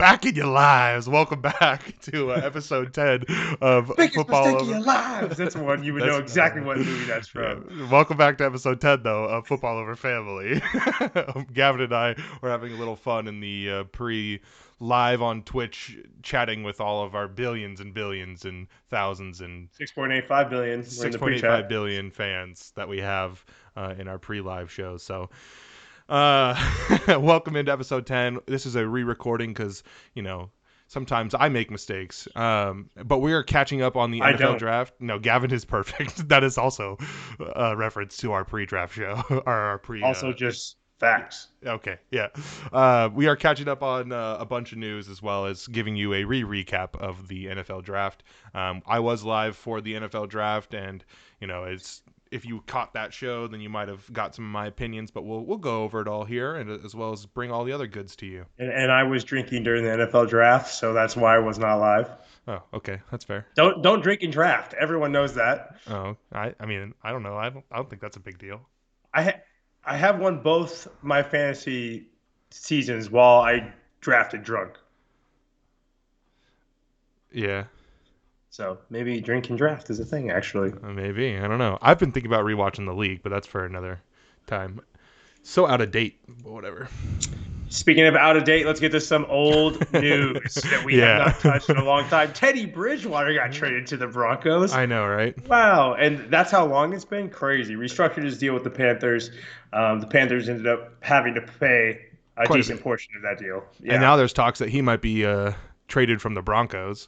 Back in your lives. Welcome back to episode 10 of Biggest Football mistake of Over. your lives. That's one you would know exactly what movie that's from. Yeah. Welcome back to episode 10, though, of Football Over Family. Gavin and I were having a little fun in the live on Twitch, chatting with all of our billions and billions and thousands and 6.85 billion. We're in the 6.85 billion fans that we have in our pre-live show. So welcome into episode 10. This is a re-recording because, sometimes I make mistakes. But we are catching up on the NFL draft. No, Gavin is perfect. That is also a reference to our pre-draft show. Also just facts. Okay, yeah. We are catching up on a bunch of news as well as giving you a recap of the NFL draft. I was live for the NFL draft, and, if you caught that show, then you might have got some of my opinions, but we'll go over it all here, and as well as bring all the other goods to you. And I was drinking during the NFL draft, so that's why I was not live. Oh, okay, that's fair. Don't drink and draft. Everyone knows that. Oh, I mean, I don't know. I don't think that's a big deal. I have won both my fantasy seasons while I drafted drunk. Yeah. So maybe drink and draft is a thing, actually. Maybe. I don't know. I've been thinking about rewatching the league, but that's for another time. So out of date, but whatever. Speaking of out of date, let's get to some old news that we have not touched in a long time. Teddy Bridgewater got traded to the Broncos. I know, right? Wow. And that's how long it's been? Crazy. Restructured his deal with the Panthers. The Panthers ended up having to pay a decent portion of that deal. Yeah. And now there's talks that he might be traded from the Broncos.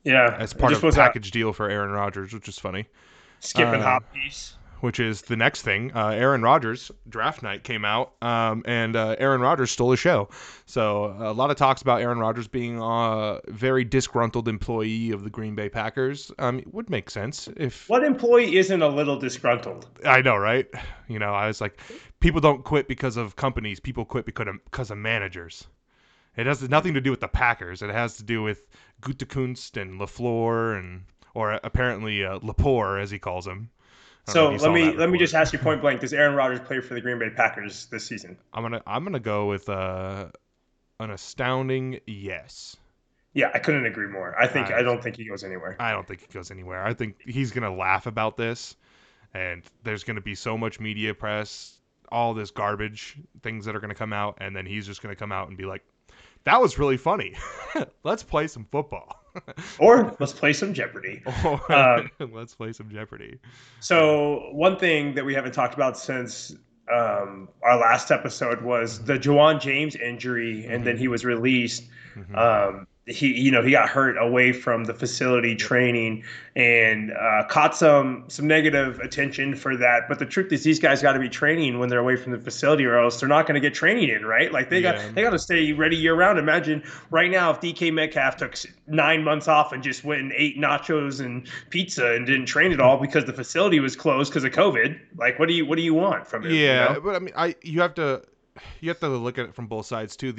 Yeah. As part of a package deal for Aaron Rodgers, which is funny. Skip and hop piece. Which is the next thing. Aaron Rodgers, draft night came out, and Aaron Rodgers stole a show. So a lot of talks about Aaron Rodgers being a very disgruntled employee of the Green Bay Packers. It would make sense if... What employee isn't a little disgruntled? I know, right? I was like, people don't quit because of companies. People quit because of managers. It has nothing to do with the Packers. It has to do with Gutekunst and LaFleur or apparently Lepore, as he calls him. So let me just ask you point blank: does Aaron Rodgers play for the Green Bay Packers this season? I'm gonna go with an astounding yes. Yeah, I couldn't agree more. I don't think he goes anywhere. I don't think he goes anywhere. I think he's gonna laugh about this, and there's gonna be so much media press, all this garbage, things that are gonna come out, and then he's just gonna come out and be like, "That was really funny. Let's play some football." Or let's play some Jeopardy. Let's play some Jeopardy. So one thing that we haven't talked about since our last episode was the Juwan James injury, and then he was released. He got hurt away from the facility training and caught some negative attention for that. But the truth is, these guys got to be training when they're away from the facility, or else they're not going to get training in, right? Like they got to stay ready year round. Imagine right now if DK Metcalf took 9 months off and just went and ate nachos and pizza and didn't train at all because the facility was closed because of COVID. Like, what do you want from him? Yeah, but I mean, you have to look at it from both sides too.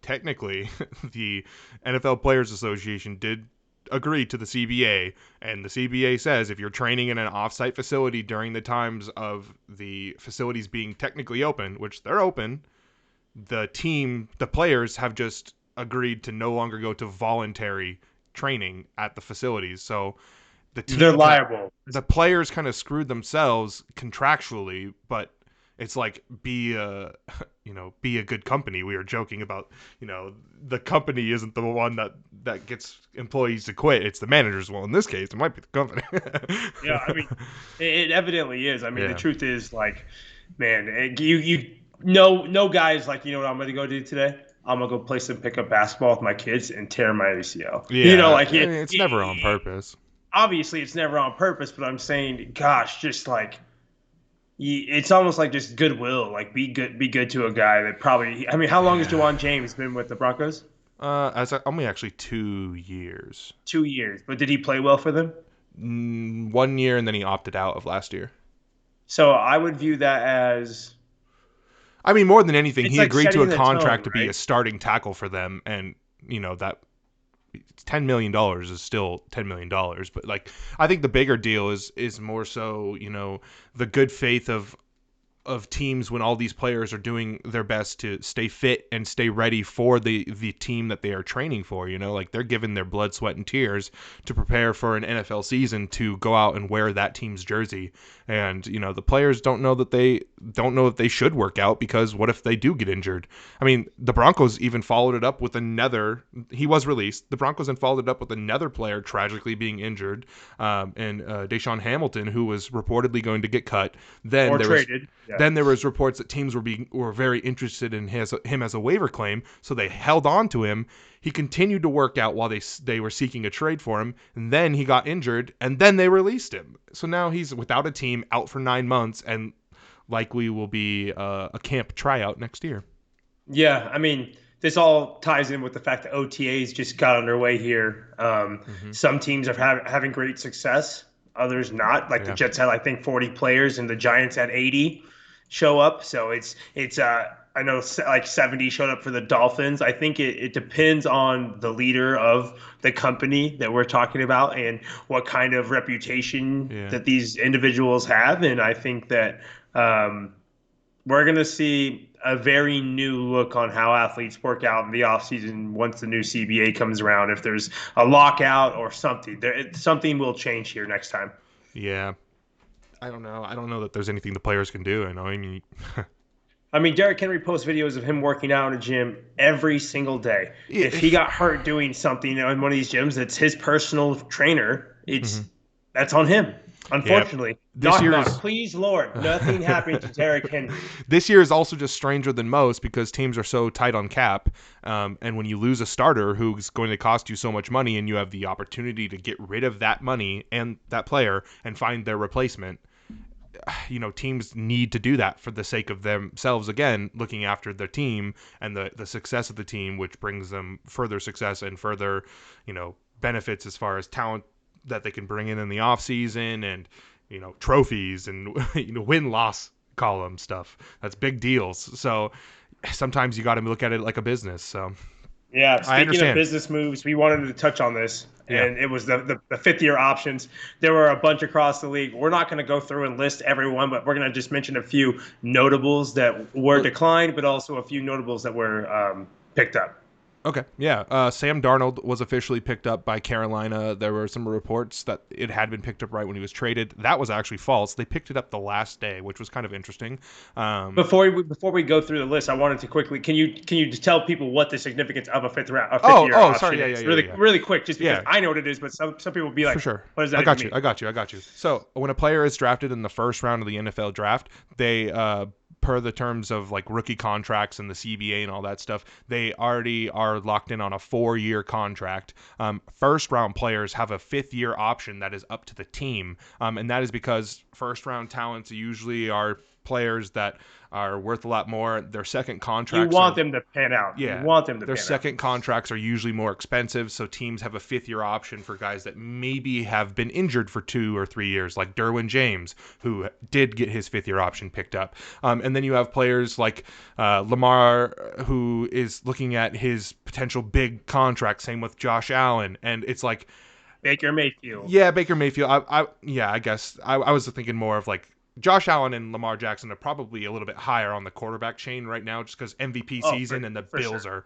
Technically, the NFL Players Association did agree to the CBA, and the CBA says if you're training in an off-site facility during the times of the facilities being technically open, which they're open, the players have just agreed to no longer go to voluntary training at the facilities. So they're liable. The players kind of screwed themselves contractually, but it's like be a good company. We were joking about, the company isn't the one that gets employees to quit. It's the managers. Well, in this case, it might be the company. Yeah, I mean, it evidently is. I mean, The truth is, like, man, you know guys like, you know what I'm going to go do today? I'm going to go play some pickup basketball with my kids and tear my ACL. Yeah, it's never on purpose. Obviously, it's never on purpose, but I'm saying, gosh, just like, it's almost like just goodwill. Like, be good to a guy that probably. I mean, how long has Juwan James been with the Broncos? Only actually 2 years. 2 years, but did he play well for them? 1 year, and then he opted out of last year. So I would view that as. I mean, more than anything, he agreed to a contract to be a starting tackle for them, and that $10 million is still $10 million. But like, I think the bigger deal is more so, the good faith of of teams when all these players are doing their best to stay fit and stay ready for the team that they are training for. Like they're giving their blood, sweat, and tears to prepare for an NFL season to go out and wear that team's jersey. And the players don't know that they should work out, because what if they do get injured? I mean, the Broncos even followed it up with another. He was released. The Broncos then followed it up with another player tragically being injured, and Deshaun Hamilton, who was reportedly going to get cut. Then or there traded. was then there was reports that teams were very interested in him as a waiver claim, so they held on to him. He continued to work out while they were seeking a trade for him, and then he got injured, and then they released him. So now he's without a team, out for 9 months, and likely will be a camp tryout next year. Yeah, I mean, this all ties in with the fact that OTAs just got underway here. Some teams are having great success, others not. Like the Jets had, I think, 40 players, and the Giants had 80 show up. So it's I know like 70 showed up for the Dolphins. I think it depends on the leader of the company that we're talking about and what kind of reputation that these individuals have. And I think that we're going to see a very new look on how athletes work out in the offseason once the new CBA comes around. If there's a lockout or something, something will change here next time. Yeah. I don't know that there's anything the players can do. I mean, Derrick Henry posts videos of him working out in a gym every single day. If he got hurt doing something in one of these gyms, it's his personal trainer. That's on him. Unfortunately, please, Lord, nothing happened to Derrick Henry. This year is also just stranger than most because teams are so tight on cap. And when you lose a starter who's going to cost you so much money and you have the opportunity to get rid of that money and that player and find their replacement, teams need to do that for the sake of themselves, again, looking after their team and the success of the team, which brings them further success and further, benefits as far as talent that they can bring in the off season and, trophies and, win-loss column stuff. That's big deals. So sometimes you got to look at it like a business. So yeah, speaking of business moves, we wanted to touch on this, and it was the fifth-year options. There were a bunch across the league. We're not going to go through and list everyone, but we're going to just mention a few notables that were declined, but also a few notables that were picked up. Okay, yeah. Sam Darnold was officially picked up by Carolina. There were some reports that it had been picked up right when he was traded. That was actually false. They picked it up the last day, which was kind of interesting. Before we go through the list, I wanted to quickly, can you just tell people what the significance of a fifth year option is? Really quick, just because I know what it is, but some people will be like, for sure. What does that mean? I got you. So when a player is drafted in the first round of the NFL draft, they per the terms of like rookie contracts and the CBA and all that stuff, they already are locked in on a 4-year contract. First round players have a 5th-year option that is up to the team. And that is because first round talents usually are players that are worth a lot more. Their second contracts. You want them to pan out. Yeah. You want them to Their pan out. second contracts are usually more expensive, so teams have a 5th-year option for guys that maybe have been injured for 2 or 3 years, like Derwin James, who did get his 5th-year option picked up. And then you have players like Lamar, who is looking at his potential big contract. Same with Josh Allen, and it's like Baker Mayfield. Yeah, Baker Mayfield. I guess I was thinking more of like Josh Allen and Lamar Jackson are probably a little bit higher on the quarterback chain right now just because MVP season and the Bills are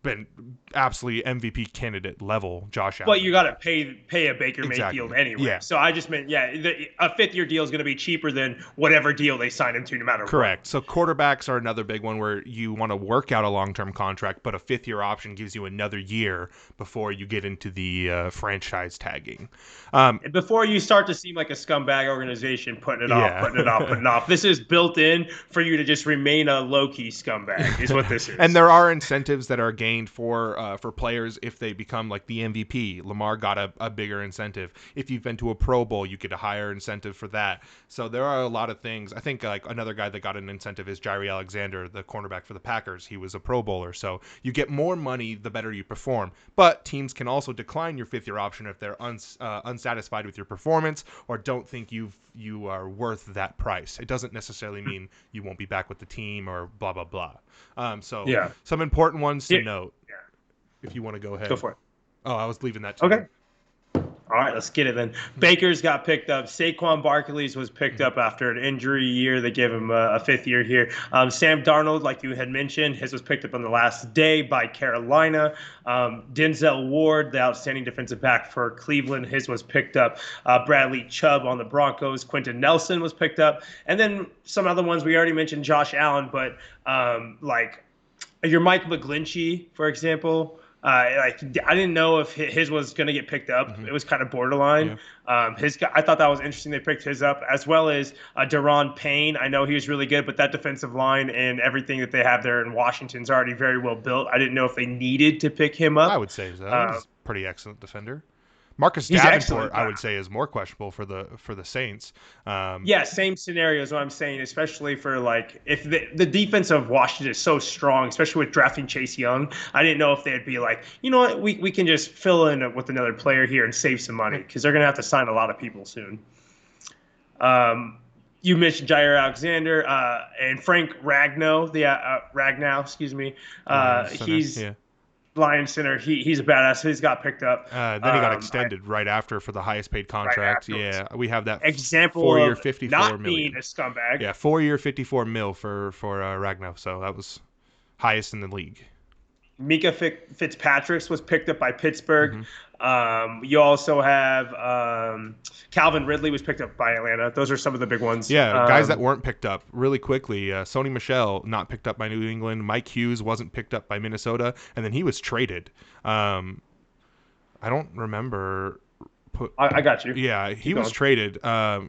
been absolutely MVP candidate level Josh Allen. But you got to pay a Baker Mayfield anyway. Yeah. So I just meant, a 5th-year deal is going to be cheaper than whatever deal they sign him to no matter what. Correct. So quarterbacks are another big one where you want to work out a long-term contract, but a 5th-year option gives you another year before you get into the franchise tagging. Before you start to seem like a scumbag organization putting it off. This is built in for you to just remain a low-key scumbag is what this is. And there are incentives that are gained for players if they become like the MVP. Lamar got a bigger incentive. If you've been to a Pro Bowl, you get a higher incentive for that. So there are a lot of things. I think like another guy that got an incentive is Jaire Alexander, the cornerback for the Packers. He was a Pro Bowler. So you get more money the better you perform. But teams can also decline your 5th-year option if they're unsatisfied with your performance or don't think you are worth that price. It doesn't necessarily mean you won't be back with the team or blah, blah, blah. Some important ones to note. If you want to go ahead. Go for it. Oh, I was leaving that to Okay. you. All right, let's get it then. Baker's got picked up. Saquon Barkley's was picked up after an injury year. They gave him a fifth year here. Sam Darnold, like you had mentioned, his was picked up on the last day by Carolina. Denzel Ward, the outstanding defensive back for Cleveland, his was picked up. Bradley Chubb on the Broncos. Quentin Nelson was picked up. And then some other ones, we already mentioned Josh Allen, but like your Mike McGlinchey, for example. I didn't know if his was going to get picked up. Mm-hmm. It was kind of borderline. Yeah. I thought that was interesting. They picked his up, as well as Daron Payne. I know he was really good, but that defensive line and everything that they have there in Washington's already very well built. I didn't know if they needed to pick him up. I would say so. He's a pretty excellent defender. Marcus Davenport, I would say, is more questionable for the Saints. Yeah, same scenario is what I'm saying, especially for like if the defense of Washington is so strong, especially with drafting Chase Young. I didn't know if they'd be like, you know what, we can just fill in with another player here and save some money because they're going to have to sign a lot of people soon. You mentioned Jair Alexander and Frank Ragnow, excuse me. He's Lions center. He's a badass. He's got picked up. Then he got extended right after for the highest paid contract. Right, yeah, we have that example 4-year, of $54 not million. Being a scumbag. Yeah, 4-year, $54 million for Ragnow. So that was highest in the league. Mika Fitzpatrick was picked up by Pittsburgh. Mm-hmm. You also have Calvin Ridley was picked up by Atlanta. Those are some of the big ones. Yeah, guys that weren't picked up really quickly. Sony Michel not picked up by New England. Mike Hughes wasn't picked up by Minnesota, and then he was traded. I don't remember. I got you. Yeah, he was traded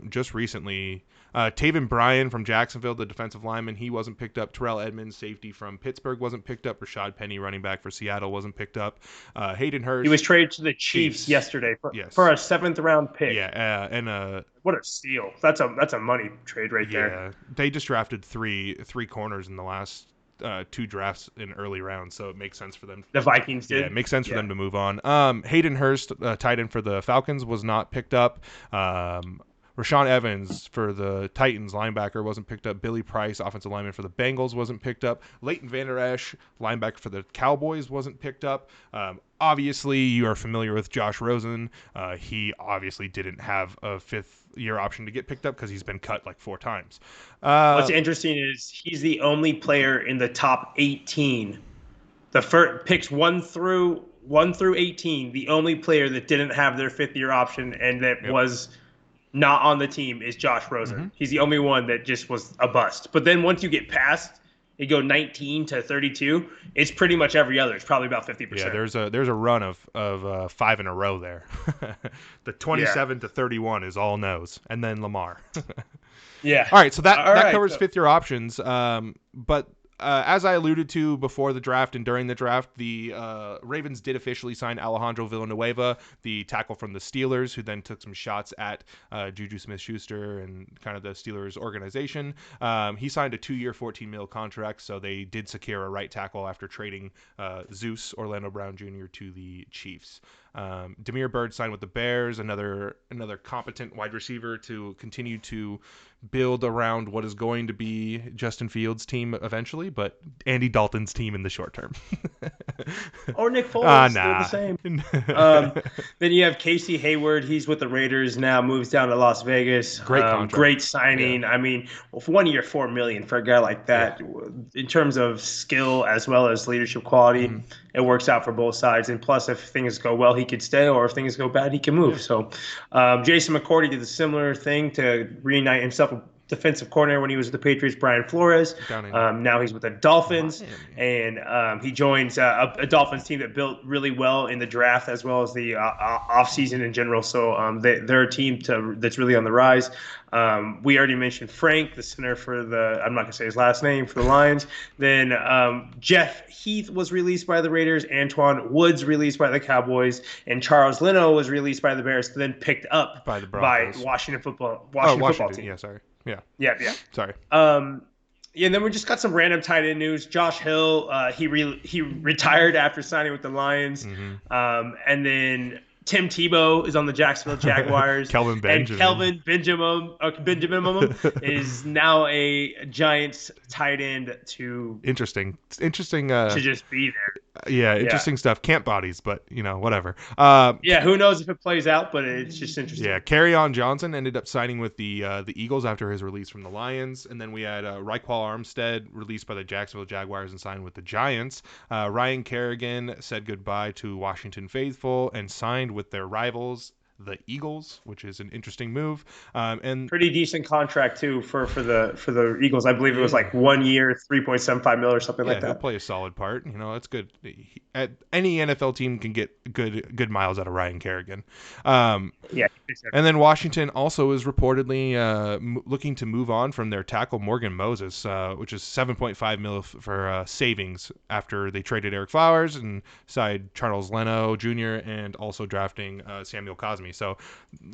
just recently. Taven Bryan from Jacksonville, the defensive lineman, he wasn't picked up. Terrell Edmonds, safety from Pittsburgh, wasn't picked up. Rashad Penny, running back for Seattle, wasn't picked up. Hayden Hurst. He was traded to the Chiefs yesterday for a 7th-round pick. Yeah, and what a steal! That's a money trade right there. Yeah, they just drafted three corners in the last 2 drafts in early rounds, so it makes sense for them. The Vikings did. Yeah, it makes sense for them to move on. Hayden Hurst, tight end for the Falcons, was not picked up. Rashawn Evans for the Titans, linebacker, wasn't picked up. Billy Price, offensive lineman for the Bengals, wasn't picked up. Leighton Vander Esch, linebacker for the Cowboys, wasn't picked up. Obviously, you are familiar with Josh Rosen. He obviously didn't have a 5th-year option to get picked up because he's been cut like 4 times. What's interesting is he's the only player in the top 18. The first picks 1 through 18, the only player that didn't have their 5th-year option and that was not on the team is Josh Rosen. Mm-hmm. He's the only one that just was a bust. But then once you get past, you go 19 to 32, it's pretty much every other. It's probably about 50%. Yeah, there's a run of 5 in a row there. The 27 to 31 is all no's, and then Lamar. Yeah. All right, so that covers 5th-year options. But as I alluded to before the draft and during the draft, the Ravens did officially sign Alejandro Villanueva, the tackle from the Steelers, who then took some shots at Juju Smith-Schuster and kind of the Steelers organization. He signed a 2-year, $14 million contract, so they did secure a right tackle after trading Zeus, Orlando Brown Jr., to the Chiefs. Damiere Byrd signed with the Bears, another competent wide receiver to continue to build around what is going to be Justin Fields' team eventually, but Andy Dalton's team in the short term. Or Nick Foles, they're the same. Then Then you have Casey Hayward. He's with the Raiders now, moves down to Las Vegas. Great contract. Great signing. Yeah. I mean, for 1 year, $4 million for a guy like that, in terms of skill as well as leadership quality, it works out for both sides. And plus, if things go well, he could stay, or if things go bad, he can move. Yeah. So Jason McCourty did a similar thing to reunite himself with defensive coordinator when he was with the Patriots, Brian Flores. Now he's with the Dolphins, and he joins a Dolphins team that built really well in the draft as well as the offseason in general. So they're a team that's really on the rise. We already mentioned Frank, the center for I'm not going to say his last name, for the Lions. Then Jeff Heath was released by the Raiders, Antoine Woods released by the Cowboys, and Charles Leno was released by the Bears, then picked up by the Broncos. Washington football team. Yeah, sorry. Yeah. Sorry. Yeah, and then we just got some random tight end news. Josh Hill, he retired after signing with the Lions. Mm-hmm. And then Tim Tebow is on the Jacksonville Jaguars. Kelvin Benjamin. And Kelvin Benjamin is now a Giants tight end to interesting to just be there. Yeah, Yeah. interesting stuff. Camp bodies, but whatever. Yeah, who knows if it plays out, but it's just interesting. Yeah, Kerryon Johnson ended up signing with the Eagles after his release from the Lions, and then we had Raekwon Armstead released by the Jacksonville Jaguars and signed with the Giants. Ryan Kerrigan said goodbye to Washington Faithful and signed with their rivals, the Eagles, which is an interesting move. And Pretty decent contract too for the Eagles. I believe it was Yeah. like 1 year, 3.75 mil or something yeah, like he'll that. play a solid part. That's good. Any NFL team can get good miles out of Ryan Kerrigan. Yeah. And then Washington also is reportedly looking to move on from their tackle Morgan Moses, which is 7.5 mil for savings after they traded Eric Flowers and signed Charles Leno Jr. and also drafting Samuel Cosmi. So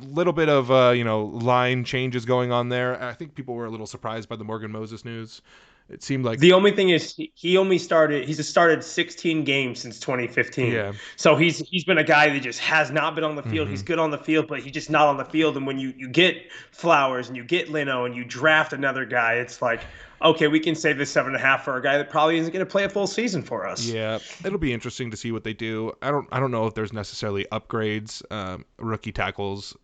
a little bit of line changes going on there. I think people were a little surprised by the Morgan Moses news. It seemed like The only thing is he's started 16 games since 2015. yeah. So he's been a guy that just has not been on the field. He's good on the field, but he's just not on the field. And when you get Flowers and you get Leno and you draft another guy, it's like, okay, we can save this 7.5 for a guy that probably isn't going to play a full season for us. Yeah, it'll be interesting to see what they do. I don't know if there's necessarily upgrades. Rookie tackles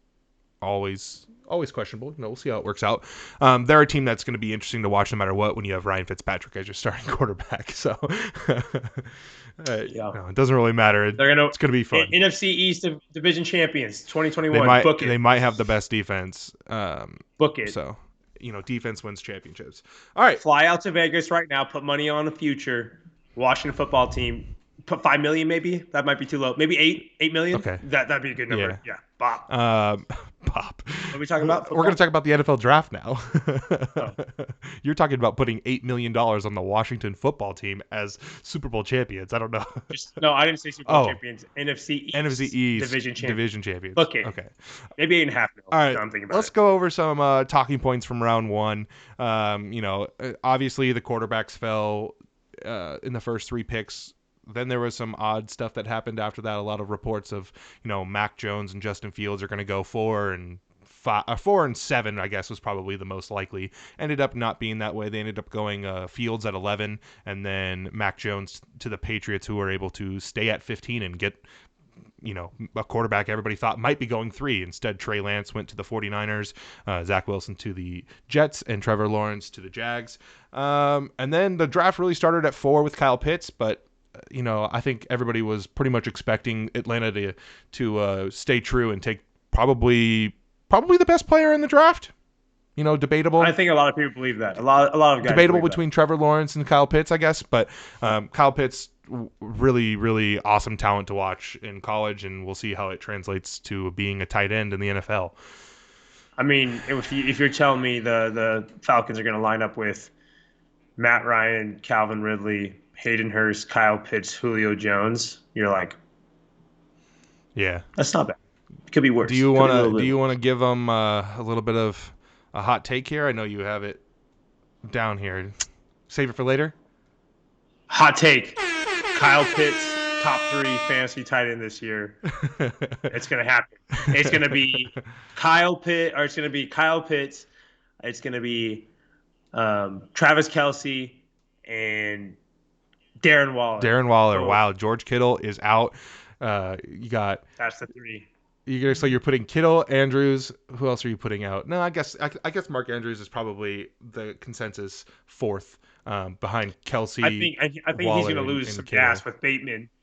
always questionable. We'll see how it works out. They're a team that's going to be interesting to watch no matter what when you have Ryan Fitzpatrick as your starting quarterback. So it doesn't really matter. It's going to be fun. NFC East Division champions 2021. Book it. They might have the best defense. Book it. So defense wins championships. All right, fly out to Vegas right now. Put money on the future Washington football team. Put $5 million, maybe that might be too low. Maybe $8 million. Okay, that'd be a good number. Yeah. Bop. Pop. What are we talking about? Football? We're going to talk about the NFL draft now. Oh. You're talking about putting $8 million on the Washington football team as Super Bowl champions. I don't know. No, I didn't say Super Bowl champions. NFC East division champions. Okay. Maybe 8.5 million. All right. I'm thinking about let's go over some talking points from round one. Obviously the quarterbacks fell in the first 3 picks. Then there was some odd stuff that happened after that. A lot of reports of, Mac Jones and Justin Fields are going to go 4 and 7, I guess, was probably the most likely. Ended up not being that way. They ended up going Fields at 11 and then Mac Jones to the Patriots, who were able to stay at 15 and get, a quarterback everybody thought might be going 3. Instead, Trey Lance went to the 49ers, Zach Wilson to the Jets, and Trevor Lawrence to the Jags. And then the draft really started at 4 with Kyle Pitts, but I think everybody was pretty much expecting Atlanta to stay true and take probably the best player in the draft. Debatable. I think a lot of people believe that. A lot of guys debatable between Trevor Lawrence and Kyle Pitts, I guess. But Kyle Pitts, really, really awesome talent to watch in college, and we'll see how it translates to being a tight end in the NFL. I mean, if you're telling me the Falcons are going to line up with Matt Ryan, Calvin Ridley, Hayden Hurst, Kyle Pitts, Julio Jones, you're like, yeah, that's not bad. It could be worse. Do you want to give them a little bit of a hot take here? I know you have it down here. Save it for later. Hot take: Kyle Pitts, top 3 fantasy tight end this year. It's gonna happen. It's gonna be Kyle Pitts, or it's gonna be Kyle Pitts. It's gonna be Travis Kelce and Darren Waller. Wow. George Kittle is out. You got. That's the 3. So you're putting Kittle, Andrews. Who else are you putting out? No, I guess Mark Andrews is probably the consensus 4th behind Kelce. I think he's going to lose some gas with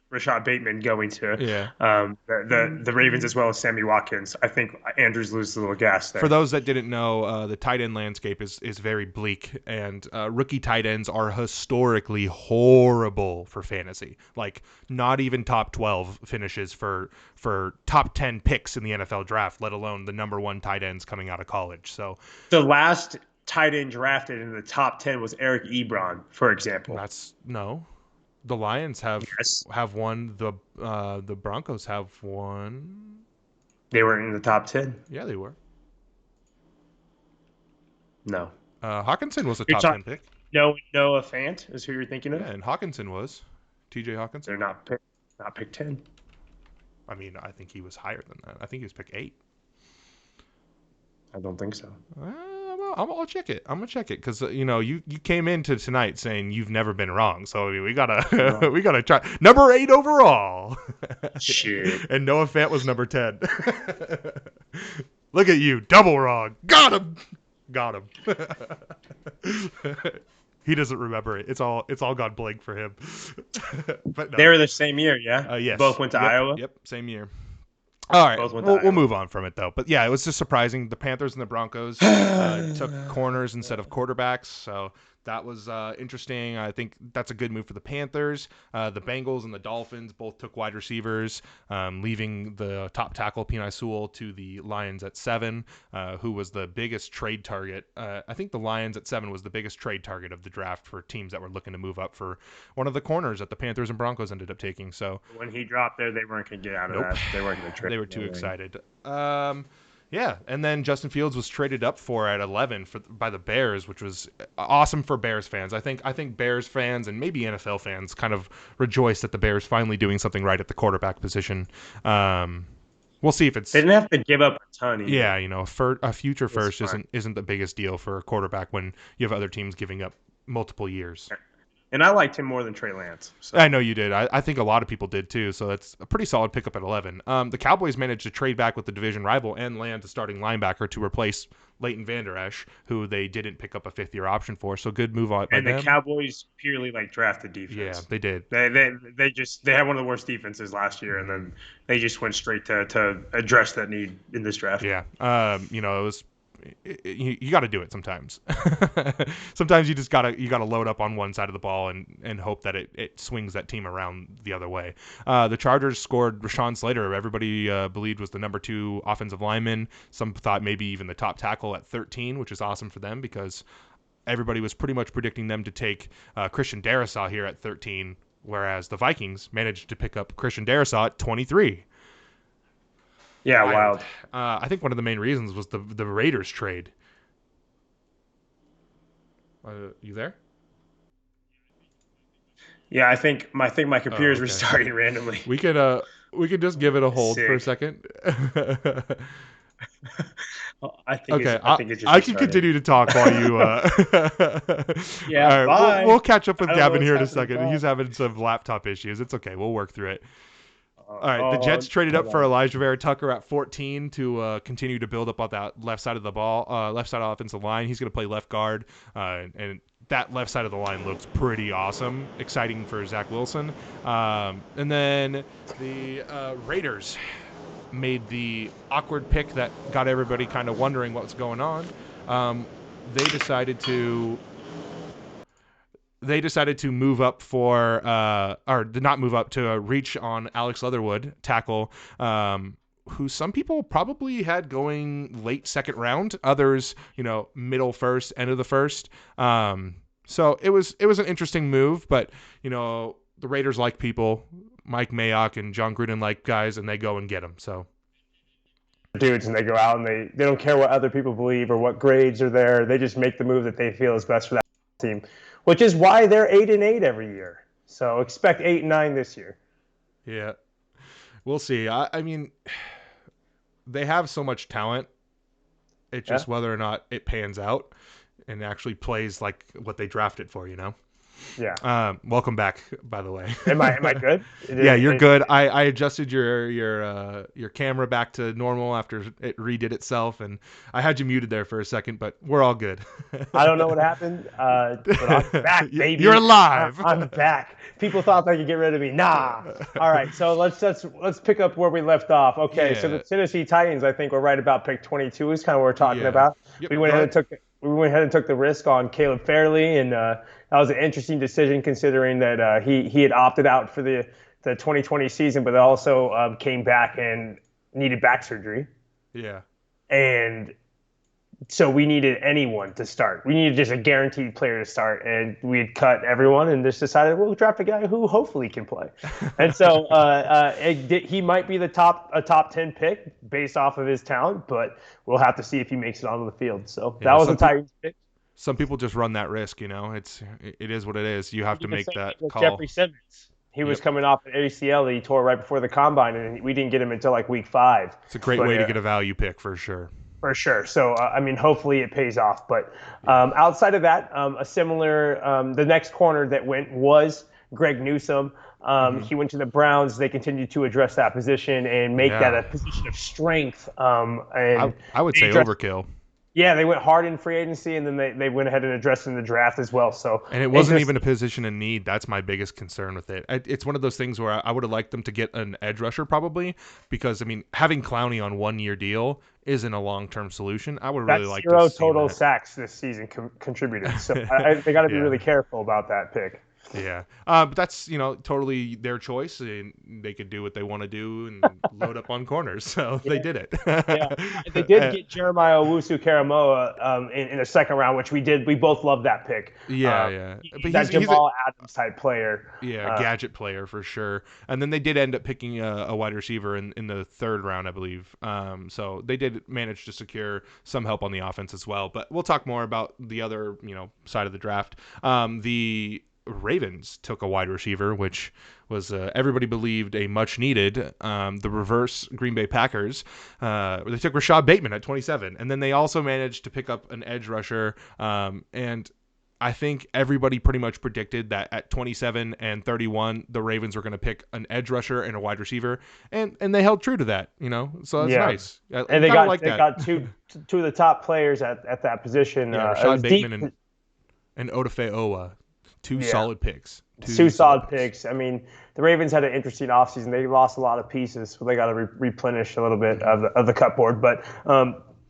Rashad Bateman going to the Ravens, as well as Sammy Watkins. I think Andrews loses a little gas there. For those that didn't know, the tight end landscape is very bleak, and rookie tight ends are historically horrible for fantasy. Like, not even top 12 finishes for top 10 picks in the NFL draft, let alone the number 1 tight ends coming out of college. So the last tight end drafted in the top 10 was Eric Ebron, for example. The Lions have won. The Broncos have won. They were in the top 10. Yeah, they were. No. Hawkinson was a top 10 pick. Noah Fant is who you're thinking of. Yeah, and Hawkinson was. T.J. Hawkinson. They're not pick 10. I mean, I think he was higher than that. I think he was pick 8. I don't think so. I'm I'll check it. I'm gonna check it because you came into tonight saying you've never been wrong. So I mean, we gotta we gotta try number 8 overall. Shit. And Noah Fant was number 10. Look at you, double wrong. Got him. He doesn't remember it. It's all gone blank for him. But no. They were the same year, yeah. Yes. Both went to Iowa. Yep, same year. All right, we'll move on from it, though. But, yeah, it was just surprising. The Panthers and the Broncos took corners instead of quarterbacks, so that was interesting. I think that's a good move for the Panthers. The Bengals and the Dolphins both took wide receivers, leaving the top tackle, Penei Sewell, to the Lions at 7, who was the biggest trade target. I think the Lions at 7 was the biggest trade target of the draft for teams that were looking to move up for one of the corners that the Panthers and Broncos ended up taking. So when he dropped there, they weren't going to get out of that. They weren't going to trade. They were too excited. Yeah, and then Justin Fields was traded up for at 11 by the Bears, which was awesome for Bears fans. I think Bears fans and maybe NFL fans kind of rejoiced that the Bears finally doing something right at the quarterback position. We'll see if it's. They didn't have to give up a ton. Either. Yeah, a future first isn't the biggest deal for a quarterback when you have other teams giving up multiple years. And I liked him more than Trey Lance. So. I know you did. I think a lot of people did too. So it's a pretty solid pickup at 11. The Cowboys managed to trade back with the division rival and land a starting linebacker to replace Leighton Vander Esch, who they didn't pick up a 5th-year option for. So good move on. And the Cowboys purely drafted defense. Yeah, they did. They had one of the worst defenses last year, and then they just went straight to address that need in this draft. Yeah. It was. You got to do it sometimes. Sometimes you just gotta load up on one side of the ball and hope that it swings that team around the other way. The Chargers scored Rashawn Slater, everybody believed was the number 2 offensive lineman. Some thought maybe even the top tackle at 13, which is awesome for them because everybody was pretty much predicting them to take Christian Darrisaw here at 13, whereas the Vikings managed to pick up Christian Darrisaw at 23. Yeah, wild. I think one of the main reasons was the Raiders trade. You there? Yeah, I think my computer's restarting randomly. We could just give it a hold for a second. I think it's just I can continue to talk while you. Yeah, all right, bye. We'll catch up with Gavin here in a second. He's having some laptop issues. It's okay. We'll work through it. All right, the Jets traded up for Elijah Vera Tucker at 14 to continue to build up on that left side of the ball, left side of the offensive line. He's going to play left guard, and that left side of the line looks pretty awesome, exciting for Zach Wilson. And then the Raiders made the awkward pick that got everybody kind of wondering what's going on. They decided to move up for, or did not move up to reach on Alex Leatherwood, tackle, who some people probably had going late second round, others, middle first, end of the first. So it was an interesting move, but the Raiders like people, Mike Mayock and John Gruden like guys, and they go and get them. So. Dudes, and they go out and they don't care what other people believe or what grades are there. They just make the move that they feel is best for that team, which is why they're 8-8 every year. So expect 8-9 this year. Yeah, we'll see. I mean, they have so much talent. It's just whether or not it pans out and actually plays like what they drafted for. Yeah. Welcome back, by the way. Am I good? Yeah, you're good. I adjusted your camera back to normal after it redid itself, and I had you muted there for a second, but we're all good. I don't know what happened, but I'm back, baby. You're alive. I'm back. People thought they could get rid of me. Nah. All right, so let's pick up where we left off. Okay, so the Tennessee Titans, I think, were right about pick 22 is kind of what we're talking about. Yep, we went ahead and took the risk on Caleb Fairley, and that was an interesting decision considering that he had opted out for the 2020 season, but also came back and needed back surgery. Yeah. And so we needed anyone to start. We needed just a guaranteed player to start, and we had cut everyone and just decided we'll draft a guy who hopefully can play. And so he might be a top 10 pick based off of his talent, but we'll have to see if he makes it onto the field. So that was the Titans pick. Some people just run that risk, it is what it is. You have to make that call. Jeffrey Simmons. He was coming off an ACL that he tore right before the combine, and we didn't get him until like week 5. It's a great way to get a value pick for sure. For sure. So, I mean, hopefully it pays off. But Yeah. outside of that, a similar, the next corner that went was Greg Newsom. Hmm. He went to the Browns. They continued to address that position and make that Yeah. a position of strength. I And I would they say addressed, overkill. yeah, they went hard in free agency and then they went ahead and addressed in the draft as well. So, And it wasn't even a interesting. position in need. That's my biggest concern with it. It's one of those things where I would have liked them to get an edge rusher probably because I mean having Clowney on 1 year deal isn't a long term solution. I would really That's like to zero see total that. sacks this season contributed. So, they got to be Yeah. really careful about that pick. Yeah, but that's totally their choice, and they could do what they want to do and load up on corners. So they Yeah. did it. Yeah, they did get Jeremiah Owusu-Karamoa in the second round, which we did. We both loved that pick. Yeah, yeah, but That he's a Jamal Adams type player. yeah Uh, gadget player for sure. And then they did end up picking a wide receiver in the third round, I believe. So they did manage to secure some help on the offense as well. But we'll talk more about the other side of the draft. The Ravens took a wide receiver, which was everybody believed a much needed. The reverse Green Bay Packers, they took Rashad Bateman at 27, and then they also managed to pick up an edge rusher. And I think everybody pretty much predicted that at 27 and 31, the Ravens were going to pick an edge rusher and a wide receiver, and they held true to that. So that's yeah, nice. I and kind of like they that. got two of the top players at that position. Yeah, It Rashad was deep. Bateman and Odafe Owa, two Yeah, solid picks. two Two solid solid picks. picks. I mean, the Ravens had an interesting offseason. They lost a lot of pieces, so they got to replenish a little bit Hmm. of the cupboard. But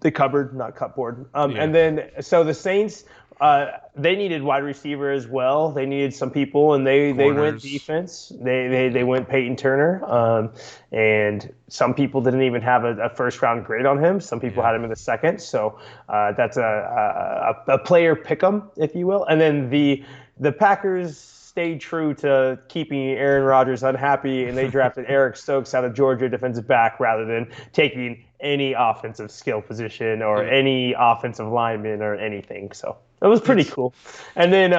the cupboard, not cupboard. Yeah, And then so the Saints, they needed wide receiver as well. They needed some people, and they went corners. defense. They went Peyton Turner, and some people didn't even have a first round grade on him. Some people Yeah. had him in the second. So that's a player pick 'em, if you will. And then the Packers stayed true to keeping Aaron Rodgers unhappy, and they drafted Eric Stokes out of Georgia, defensive back, rather than taking any offensive skill position or Uh, any offensive lineman or anything. So it was pretty it's cool. And then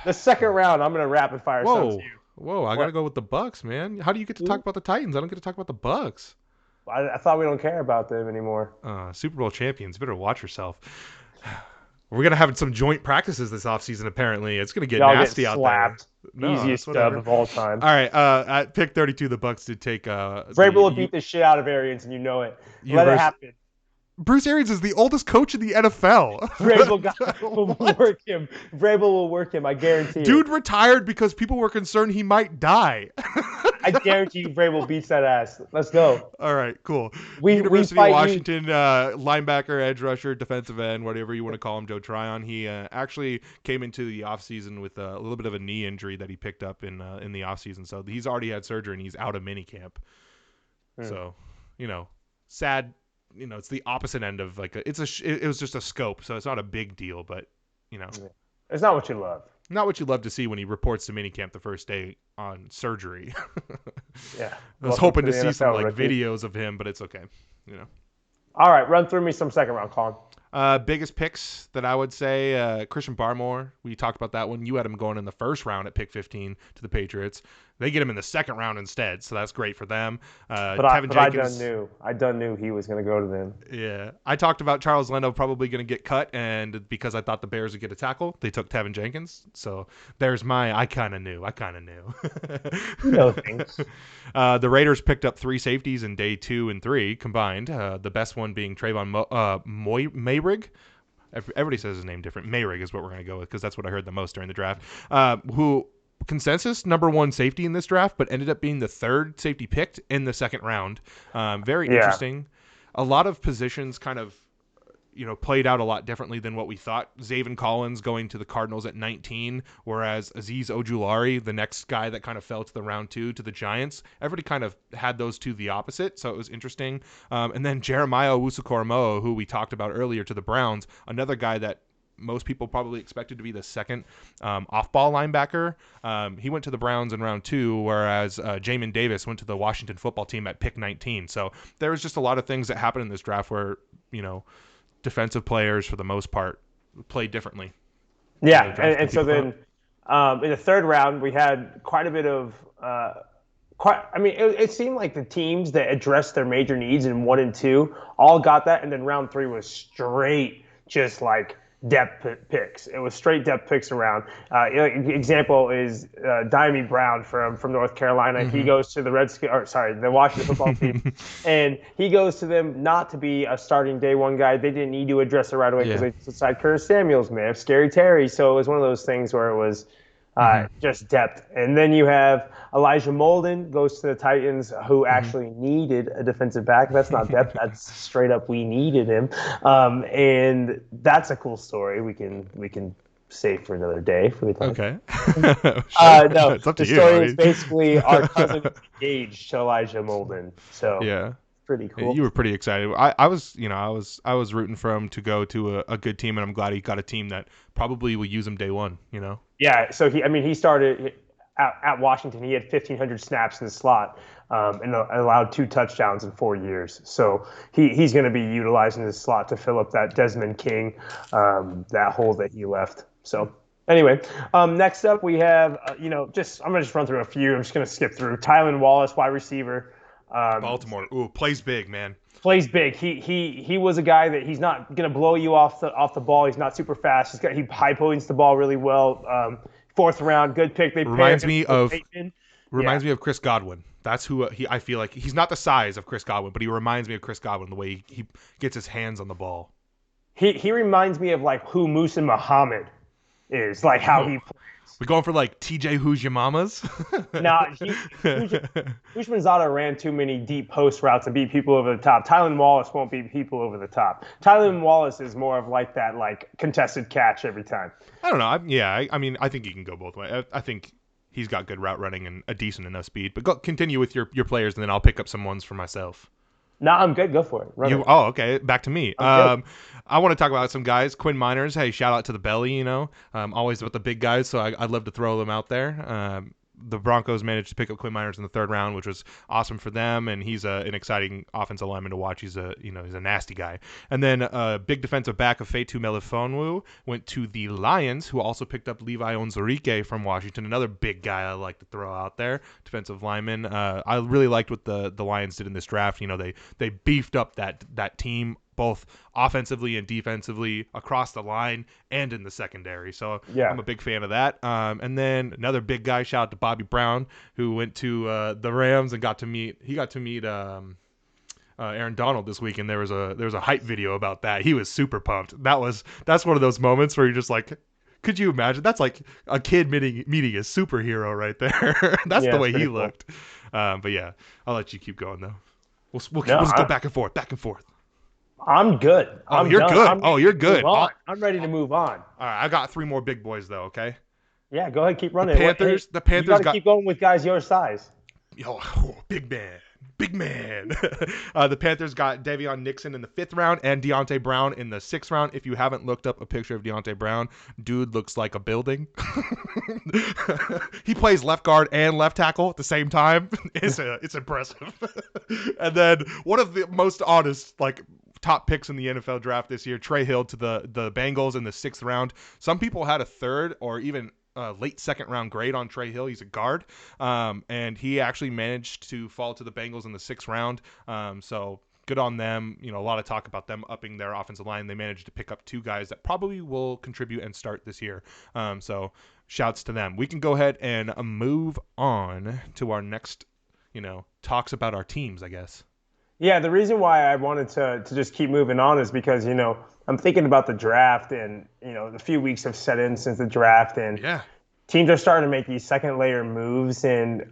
the second round, I'm going to rapid fire some to whoa, you. whoa! I gotta What? go with the Bucks, man. How do you get to talk about the Titans? I don't get to talk about the Bucks. I thought we don't care about them anymore. Super Bowl champions. Better watch yourself. We're gonna have some joint practices this offseason. Apparently, it's gonna get Y'all get nasty out there. slapped. No, that's Easiest dub whatever. of all time. All right. At pick 32, the Bucks did take Vrabel the will beat the shit out of Arians, and you know it. Let it universe. happen. Bruce Arians is the oldest coach in the NFL. Vrabel will What? work him. Vrabel will work him. I guarantee it. Dude retired because people were concerned he might die. I guarantee you, Vrabel beats that ass. Let's go. All right, cool. We University of fight you. Washington linebacker, edge rusher, defensive end, whatever you want to call him, Joe Tryon. He actually came into the offseason with a little bit of a knee injury that he picked up in the offseason. So he's already had surgery and he's out of minicamp. Hmm. So, sad. It's the opposite end of like it was just a scope, so it's not a big deal, but It's not what you love. not what you love to see when he reports to minicamp the first day on surgery. Yeah. I was Welcome hoping to the see some NFL, like rookie. videos of him, but it's okay. All right, run through me some second round, Colin. Biggest picks that I would say, Christian Barmore. We talked about that one. You had him going in the first round at pick 15 to the Patriots. They get him in the second round instead, so that's great for them. Tevin Jenkins. I done knew he was going to go to them. Yeah, I talked about Charles Leno probably going to get cut, and because I thought the Bears would get a tackle, they took Tevin Jenkins. So there's my I kind of knew. You know things. The Raiders picked up 3 safeties in day 2 and 3 combined. The best one being Trayvon Mayrig. Everybody says his name different. Mayrig is what we're going to go with because that's what I heard the most during the draft. Who consensus number 1 safety in this draft, but ended up being the 3rd safety picked in the second round. Very Yeah. interesting. A lot of positions kind of played out a lot differently than what we thought. Zaven Collins going to the Cardinals at 19, whereas Azeez Ojulari, the next guy that kind of fell to the round 2 to the Giants, everybody kind of had those two the opposite, so it was interesting. And then Jeremiah Owusu-Koramoah, who we talked about earlier, to the Browns, another guy that most people probably expected to be the second off-ball linebacker. He went to the Browns in round 2, whereas Jamin Davis went to the Washington football team at pick 19. So there was just a lot of things that happened in this draft where, defensive players, for the most part, played differently. Yeah, and so then in the third round, we had quite a bit of quite. I mean, it seemed like the teams that addressed their major needs in 1 and 2 all got that, and then round 3 was straight, just like depth picks. It was straight depth picks around. Example is Dimey Brown from North Carolina. He goes to the the Washington football team, and he goes to them not to be a starting day one guy. They didn't need to address it right away because they decided Curtis Samuels, man, Scary Terry. So it was one of those things where it was just depth. And then you have Elijah Molden goes to the Titans, who actually needed a defensive back. That's not depth. That's straight up we needed him. And that's a cool story. We can save for another day if we'd like. Okay. No, it's up to the you. story is basically our cousin engaged to Elijah Molden. So yeah. Pretty cool. You were pretty excited. I was rooting for him to go to a good team, and I'm glad he got a team that probably will use him day one. Yeah. So he started at Washington. He had 1,500 snaps in the slot, and allowed 2 touchdowns in 4 years. So he's going to be utilizing his slot to fill up that Desmond King, that hole that he left. So. Anyway, next up we have, I'm going to just run through a few. I'm just going to skip through. Tylan Wallace, wide receiver. Baltimore. Ooh, plays big, man. Plays big. He was a guy that he's not going to blow you off the ball. He's not super fast. He high points the ball really well. 4th round, good pick. They reminds me of Chris Godwin. That's who I feel like he's not the size of Chris Godwin, but he reminds me of Chris Godwin the way he gets his hands on the ball. He reminds me of like who Musa Muhammad is, like how he plays. We going for like TJ Who's Your Mamas? Nah, Manzada ran too many deep post routes to beat people over the top. Tylan Wallace won't beat people over the top. Tylan Wallace is more of like that like contested catch every time. I don't know. I think he can go both ways. I think he's got good route running and a decent enough speed. But continue with your players, and then I'll pick up some ones for myself. No, I'm good. Go for it. Oh, okay. Back to me. I want to talk about some guys. Quinn Miners. Hey, shout out to the belly. Always with the big guys, so I'd love to throw them out there. The Broncos managed to pick up Quinn Miners in the 3rd round, which was awesome for them, and he's an exciting offensive lineman to watch. He's a nasty guy. And then big defensive back of Fatu Melifonwu went to the Lions, who also picked up Levi Onwuzurike from Washington, another big guy I like to throw out there, defensive lineman. I really liked what the Lions did in this draft. They beefed up that team, both offensively and defensively, across the line and in the secondary. So yeah. I'm a big fan of that. And then another big guy, shout out to Bobby Brown, who went to the Rams and got to meet Aaron Donald this week, and there was a hype video about that. He was super pumped. That's one of those moments where you're just like, could you imagine? That's like a kid meeting a superhero right there. That's the way he looked. But yeah, I'll let you keep going though. We'll go back and forth. I'm good. You're good. You're good. I'm ready to move on. All right, I got 3 more big boys though. Okay. Yeah, go ahead, keep running. The Panthers got keep going with guys your size. Big man. The Panthers got Davion Nixon in the 5th round and Deontay Brown in the 6th round. If you haven't looked up a picture of Deontay Brown, dude looks like a building. He plays left guard and left tackle at the same time. It's impressive. And then one of the most honest, top picks in the NFL draft this year, Trey Hill to the Bengals in the 6th round. Some people had a 3rd or even late 2nd round grade on Trey Hill. He's a guard, and he actually managed to fall to the Bengals in the 6th round. So good on them. A lot of talk about them upping their offensive line. They managed to pick up 2 guys that probably will contribute and start this year. So shouts to them. We can go ahead and move on to our next, talks about our teams, I guess. Yeah, the reason why I wanted to just keep moving on is because, I'm thinking about the draft, and, the few weeks have set in since the draft, and teams are starting to make these second layer moves, and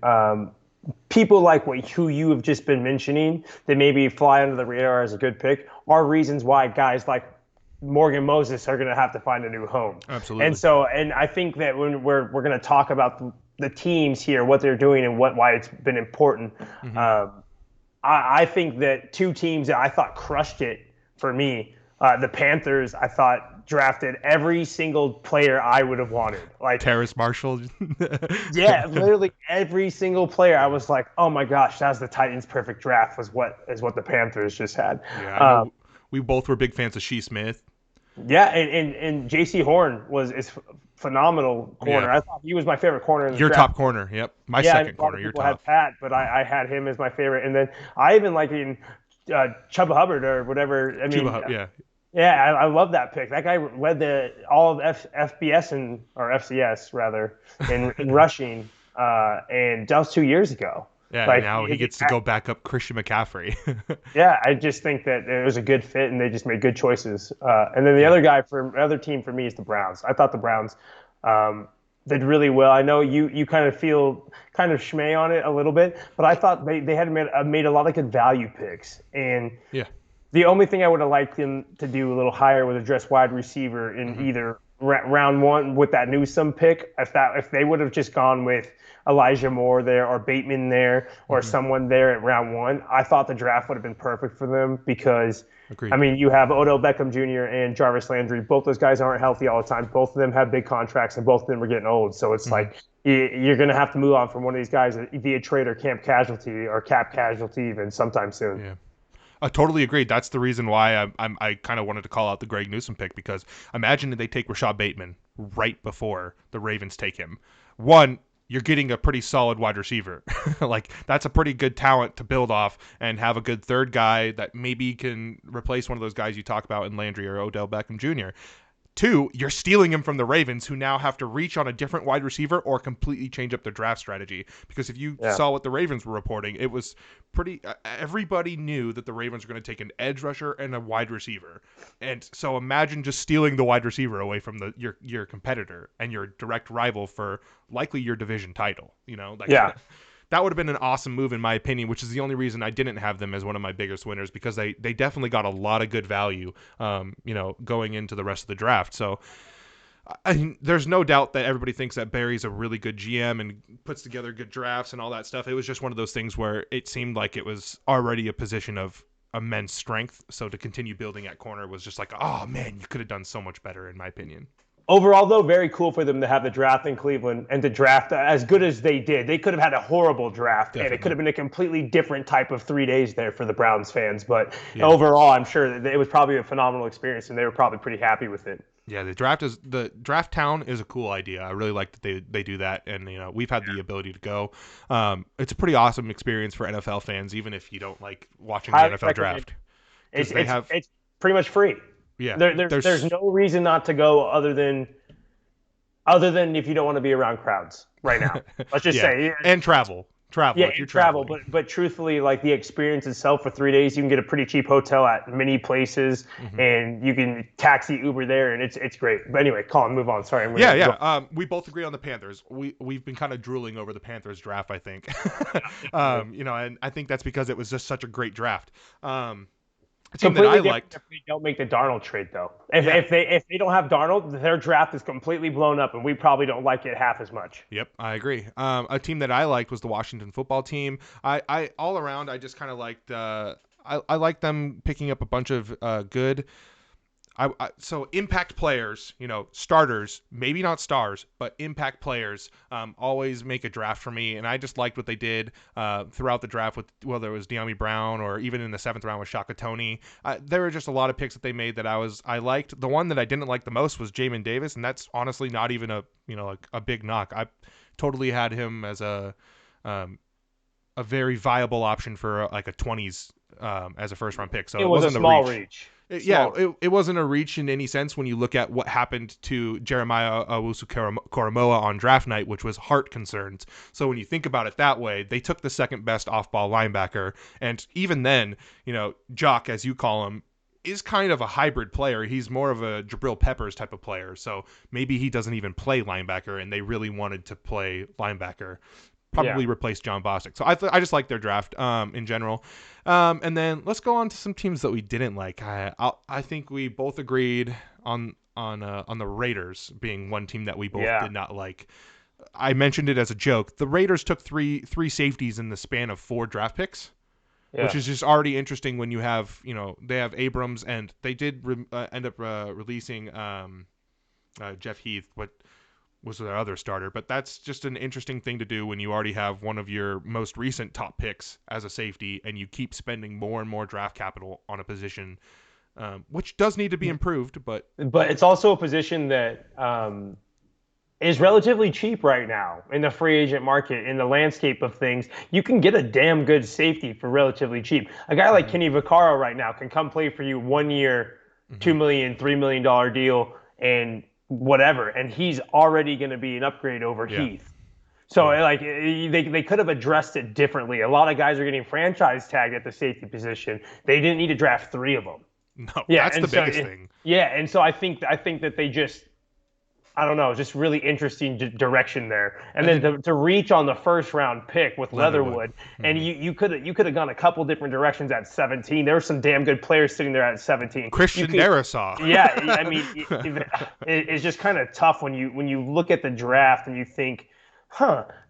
people like who you have just been mentioning that maybe fly under the radar as a good pick are reasons why guys like Morgan Moses are going to have to find a new home. Absolutely. And I think that when we're going to talk about the teams here, what they're doing and why it's been important, I think that 2 teams that I thought crushed it for me, the Panthers, I thought drafted every single player I would have wanted. Like Terrace Marshall. Yeah, literally every single player. I was like, oh my gosh, that's the Titans' perfect draft is what the Panthers just had. Yeah, we both were big fans of Shea Smith. Yeah, and J.C. Horn is phenomenal Yeah. corner. I thought he was my favorite corner in this Your draft. top corner. Yep. My Yeah, second a lot corner. of Your people had top. Pat, but I had him as my favorite. And then I even like in Chuba Hubbard or whatever. I mean, Yeah. yeah, I love that pick. That guy led all of FBS and or FCS rather in rushing, and that was 2 years ago. Yeah. And Like, now he gets to go back up Christian McCaffrey. yeah, I just think that it was a good fit and they just made good choices. And then the Yeah. other team for me is the Browns. I thought the Browns um, did really well. I know you kind of feel kind of schmay on it a little bit, but I thought they had made a lot of good value picks. And Yeah. the only thing I would have liked them to do a little higher was address wide receiver in either round one with that Newsom pick. If they would have just gone with Elijah Moore there or Bateman there or someone there at round one, I thought the draft would have been perfect for them because I Agreed. mean you have Odell Beckham Jr. and Jarvis Landry. Both those guys aren't healthy all the time. Both of them have big contracts and both of them are getting old. So it's like you're going to have to move on from one of these guys via trade or camp casualty or cap casualty even sometime soon. Yeah. I totally agreed. That's the reason why I kind of wanted to call out the Greg Newsom pick, because imagine if they take Rashad Bateman right before the Ravens take him. One, you're getting a pretty solid wide receiver. Like, that's a pretty good talent to build off and have a good third guy that maybe can replace one of those guys you talk about in Landry or Odell Beckham Jr. Two, you're stealing him from the Ravens, who now have to reach on a different wide receiver or completely change up their draft strategy. Because if you saw what the Ravens were reporting, it was pretty. Everybody knew that the Ravens were going to take an edge rusher and a wide receiver, and so imagine just stealing the wide receiver away from your competitor and your direct rival for likely your division title. That would have been an awesome move in my opinion, which is the only reason I didn't have them as one of my biggest winners, because they definitely got a lot of good value, going into the rest of the draft. So there's no doubt that everybody thinks that Barry's a really good GM and puts together good drafts and all that stuff. It was just one of those things where it seemed like it was already a position of immense strength. So to continue building at corner was just like, oh man, you could have done so much better in my opinion. Overall, though, very cool for them to have the draft in Cleveland and to draft as good as they did. They could have had a horrible draft, and it could have been a completely different type of 3 days there for the Browns fans. But overall, I'm sure that it was probably a phenomenal experience, and they were probably pretty happy with it. Yeah, the draft town is a cool idea. I really like that they do that, and we've had the ability to go. It's a pretty awesome experience for NFL fans, even if you don't like watching the NFL draft. It's pretty much free. Yeah, there's no reason not to go other than if you don't want to be around crowds right now. Let's just say and travel. Yeah, and travel, but truthfully, like the experience itself for 3 days, you can get a pretty cheap hotel at many places, and you can taxi Uber there, and it's great. But anyway, Colin, move on. Sorry. We both agree on the Panthers. We've been kind of drooling over the Panthers draft, I think. And I think that's because it was just such a great draft. A team that I liked. If they don't make the Darnold trade, though, if they don't have Darnold, their draft is completely blown up, and we probably don't like it half as much. Yep, I agree. A team that I liked was the Washington football team. I all around, I just kind of liked. I liked them picking up a bunch of good. So impact players, starters, maybe not stars, but impact players always make a draft for me. And I just liked what they did throughout the draft with whether it was De'Ami Brown or even in the 7th round with Shaka Toney. There were just a lot of picks that they made that I liked. The one that I didn't like the most was Jamin Davis, and that's honestly not even a big knock. I totally had him as a very viable option for like a 20s as a first round pick. So it wasn't a small reach. It wasn't a reach in any sense when you look at what happened to Jeremiah Owusu-Koramoah on draft night, which was heart concerns. So when you think about it that way, they took the second best off-ball linebacker. And even then, Jock, as you call him, is kind of a hybrid player. He's more of a Jabril Peppers type of player. So maybe he doesn't even play linebacker, and they really wanted to play linebacker. Probably replace John Bostic. So I just like their draft in general. And then let's go on to some teams that we didn't like. I think we both agreed on the Raiders being one team that we both did not like. I mentioned it as a joke. The Raiders took three safeties in the span of 4 draft picks, which is just already interesting when you have, they have Abrams, and they did end up releasing Jeff Heath, what was their other starter. But that's just an interesting thing to do when you already have one of your most recent top picks as a safety, and you keep spending more and more draft capital on a position, which does need to be improved. But it's also a position that is relatively cheap right now in the free agent market, in the landscape of things. You can get a damn good safety for relatively cheap. A guy like Kenny Vaccaro right now can come play for you 1 year, $2 million, $3 million deal, and whatever, and he's already going to be an upgrade over Yeah. Heath. So Yeah. like they could have addressed it differently. A lot of guys are getting franchise tagged at the safety position. They didn't need to draft 3 of them. No, Yeah, that's and the so biggest thing. yeah, and so I think that they just, I don't know, just really interesting direction there. And then to reach on the first round pick with Leatherwood, and you could have gone a couple different directions at 17. There were some damn good players sitting there at 17. Christian Darrisaw. Yeah, I mean, it's just kind of tough when you look at the draft and you think,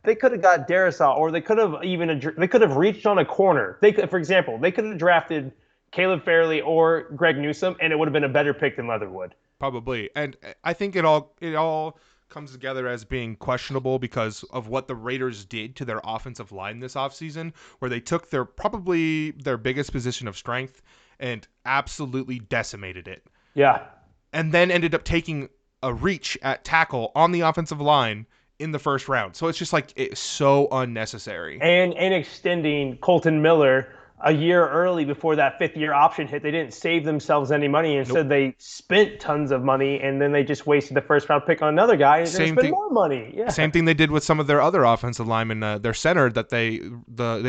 they could have got Darrisaw, or they could have reached on a corner. For example, they could have drafted Caleb Farley or Greg Newsom, and it would have been a better pick than Leatherwood. Probably. And I think it all comes together as being questionable because of what the Raiders did to their offensive line this offseason, where they took probably their biggest position of strength and absolutely decimated it. Yeah. And then ended up taking a reach at tackle on the offensive line in the first round. So it's just like, it's so unnecessary. And extending Colton Miller a year early before that 5th-year option hit. They didn't save themselves any money. Instead, they spent tons of money, and then they just wasted the first-round pick on another guy and spent more money. Yeah. Same thing they did with some of their other offensive linemen. Their center that they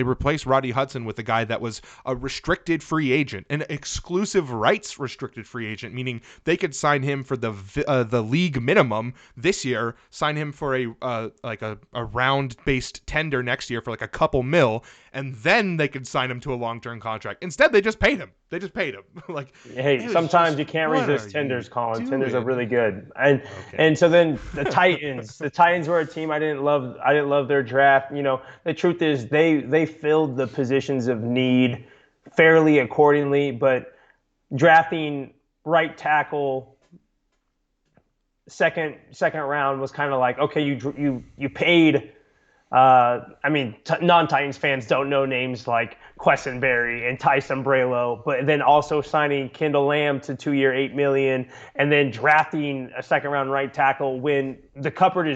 replaced Roddy Hudson with a guy that was a restricted free agent, an exclusive rights restricted free agent, meaning they could sign him for the league minimum this year, sign him for a round-based tender next year for like a couple mil, and then they could sign him to a long-term contract. Instead, they just paid him. Like, hey, sometimes you can't resist tenders, Colin. Tenders are really good. And so then the Titans were a team I didn't love their draft. You know, the truth is they filled the positions of need fairly accordingly, but drafting right tackle second round was kind of like, okay, you paid. Non-Titans fans don't know names like Quessenberry and Ty Sombrello, but then also signing Kendall Lamb to 2-year, $8 million, and then drafting a second-round right tackle when the cupboard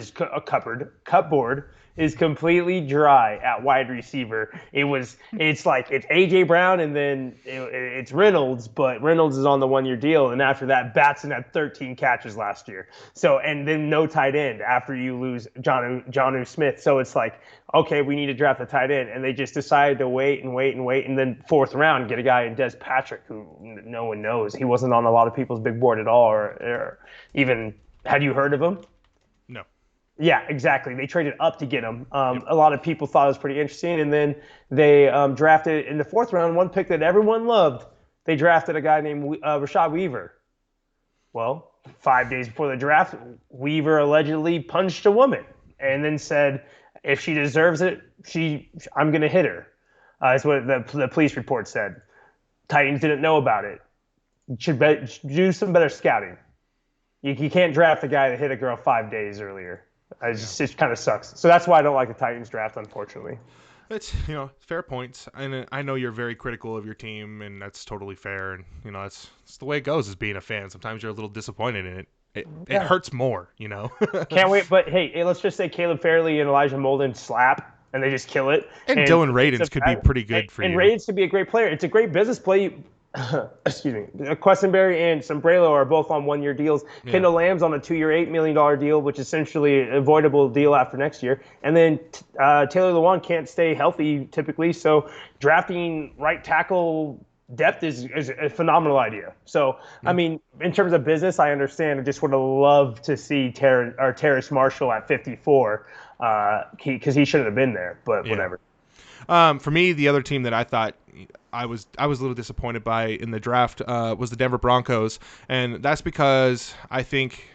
is completely dry at wide receiver. It's AJ Brown and then it's Reynolds, but Reynolds is on the 1-year deal, and after that, Batson had 13 catches last year. So, and then no tight end after you lose Jonnu Smith. So it's like, okay, we need to draft a tight end, and they just decided to wait, and then 4th round get a guy in Des Patrick who no one knows. He wasn't on a lot of people's big board at all, or even had you heard of him? No. Yeah, exactly. They traded up to get him. A lot of people thought it was pretty interesting, and then they drafted in the 4th round one pick that everyone loved. They drafted a guy named Rashad Weaver. Well, 5 days before the draft, Weaver allegedly punched a woman and then said, if she deserves it, I'm going to hit her. That's what the police report said. Titans didn't know about it. Should do some better scouting. You can't draft a guy that hit a girl 5 days earlier. It kind of sucks. So that's why I don't like the Titans draft, unfortunately. It's, fair points. And I know you're very critical of your team, and that's totally fair. And, it's the way it goes as being a fan. Sometimes you're a little disappointed in it. It hurts more, Can't wait. But, hey, let's just say Caleb Farley and Elijah Molden slap, and they just kill it. And Dylan Radins could be pretty good for you. And Radins could be a great player. It's a great business play. Excuse me. Quessenberry and Sombrello are both on 1-year deals. Yeah. Kendall Lamb's on a 2-year, $8 million deal, which is essentially an avoidable deal after next year. And then Taylor Lewan can't stay healthy typically, so drafting right tackle depth is a phenomenal idea. So, I mean, in terms of business, I understand. I just would have loved to see Terrace Marshall at 54 because he shouldn't have been there, but whatever. For me, the other team that I thought I was a little disappointed by in the draft was the Denver Broncos, and that's because I think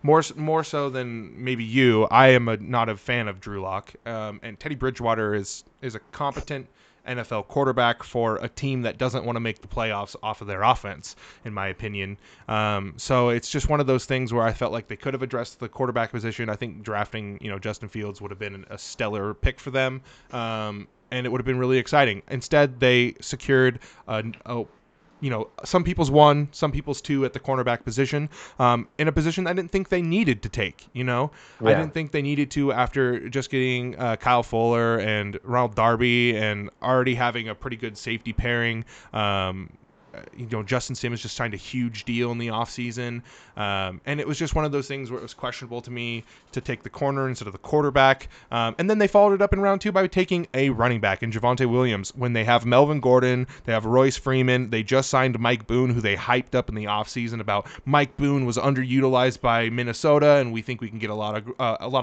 more so than maybe you, I am not a fan of Drew Lock, and Teddy Bridgewater is a competent NFL quarterback for a team that doesn't want to make the playoffs off of their offense, in my opinion. So it's just one of those things where I felt like they could have addressed the quarterback position. I think drafting, Justin Fields would have been a stellar pick for them. And it would have been really exciting. Instead, they secured a some people's 1, some people's 2 at the cornerback position, in a position I didn't think they needed to take. I didn't think they needed to after just getting Kyle Fuller and Ronald Darby and already having a pretty good safety pairing. Justin Simmons just signed a huge deal in the offseason. And it was just one of those things where it was questionable to me to take the corner instead of the quarterback. And then they followed it up in round 2 by taking a running back in Javonte Williams. When they have Melvin Gordon, they have Royce Freeman. They just signed Mike Boone, who they hyped up in the offseason about Mike Boone was underutilized by Minnesota, and we think we can get a lot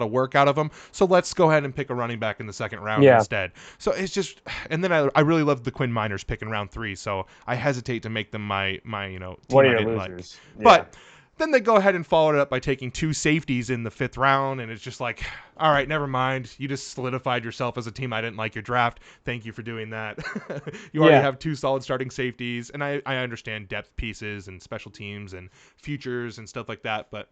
of work out of him. So let's go ahead and pick a running back in the second round instead. So it's just, and then I really loved the Quinn Miners pick in round 3. So I hesitate to make them my team I didn't like. But then they go ahead and follow it up by taking 2 safeties in the 5th round, and it's just like, all right, never mind. You just solidified yourself as a team I didn't like your draft. Thank you for doing that. You already have 2 solid starting safeties, and I understand depth pieces and special teams and futures and stuff like that, but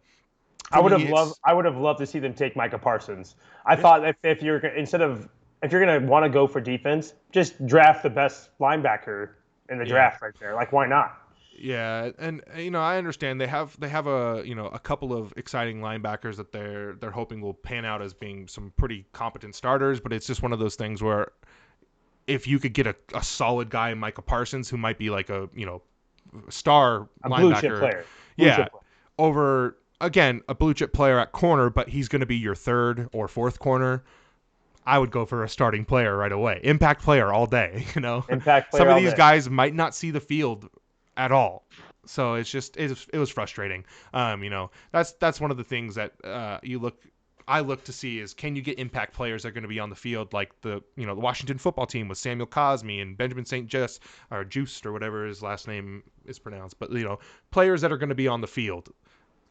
I would have loved to see them take Micah Parsons. I thought if you're going to want to go for defense, just draft the best linebacker in the draft right there. Like, why not? Yeah, and I understand they have a couple of exciting linebackers that they're hoping will pan out as being some pretty competent starters, but it's just one of those things where if you could get a solid guy in Micah Parsons who might be like a star linebacker, blue chip player. Over again a blue chip player at corner, but he's going to be your 3rd or 4th corner. I would go for a starting player right away. Impact player all day, Impact player. Some of these guys might not see the field at all. So it's just it was frustrating. That's one of the things that I look to see is, can you get impact players that are going to be on the field, like the Washington football team with Samuel Cosme and Benjamin St. Just or Juiced or whatever his last name is pronounced, but players that are going to be on the field.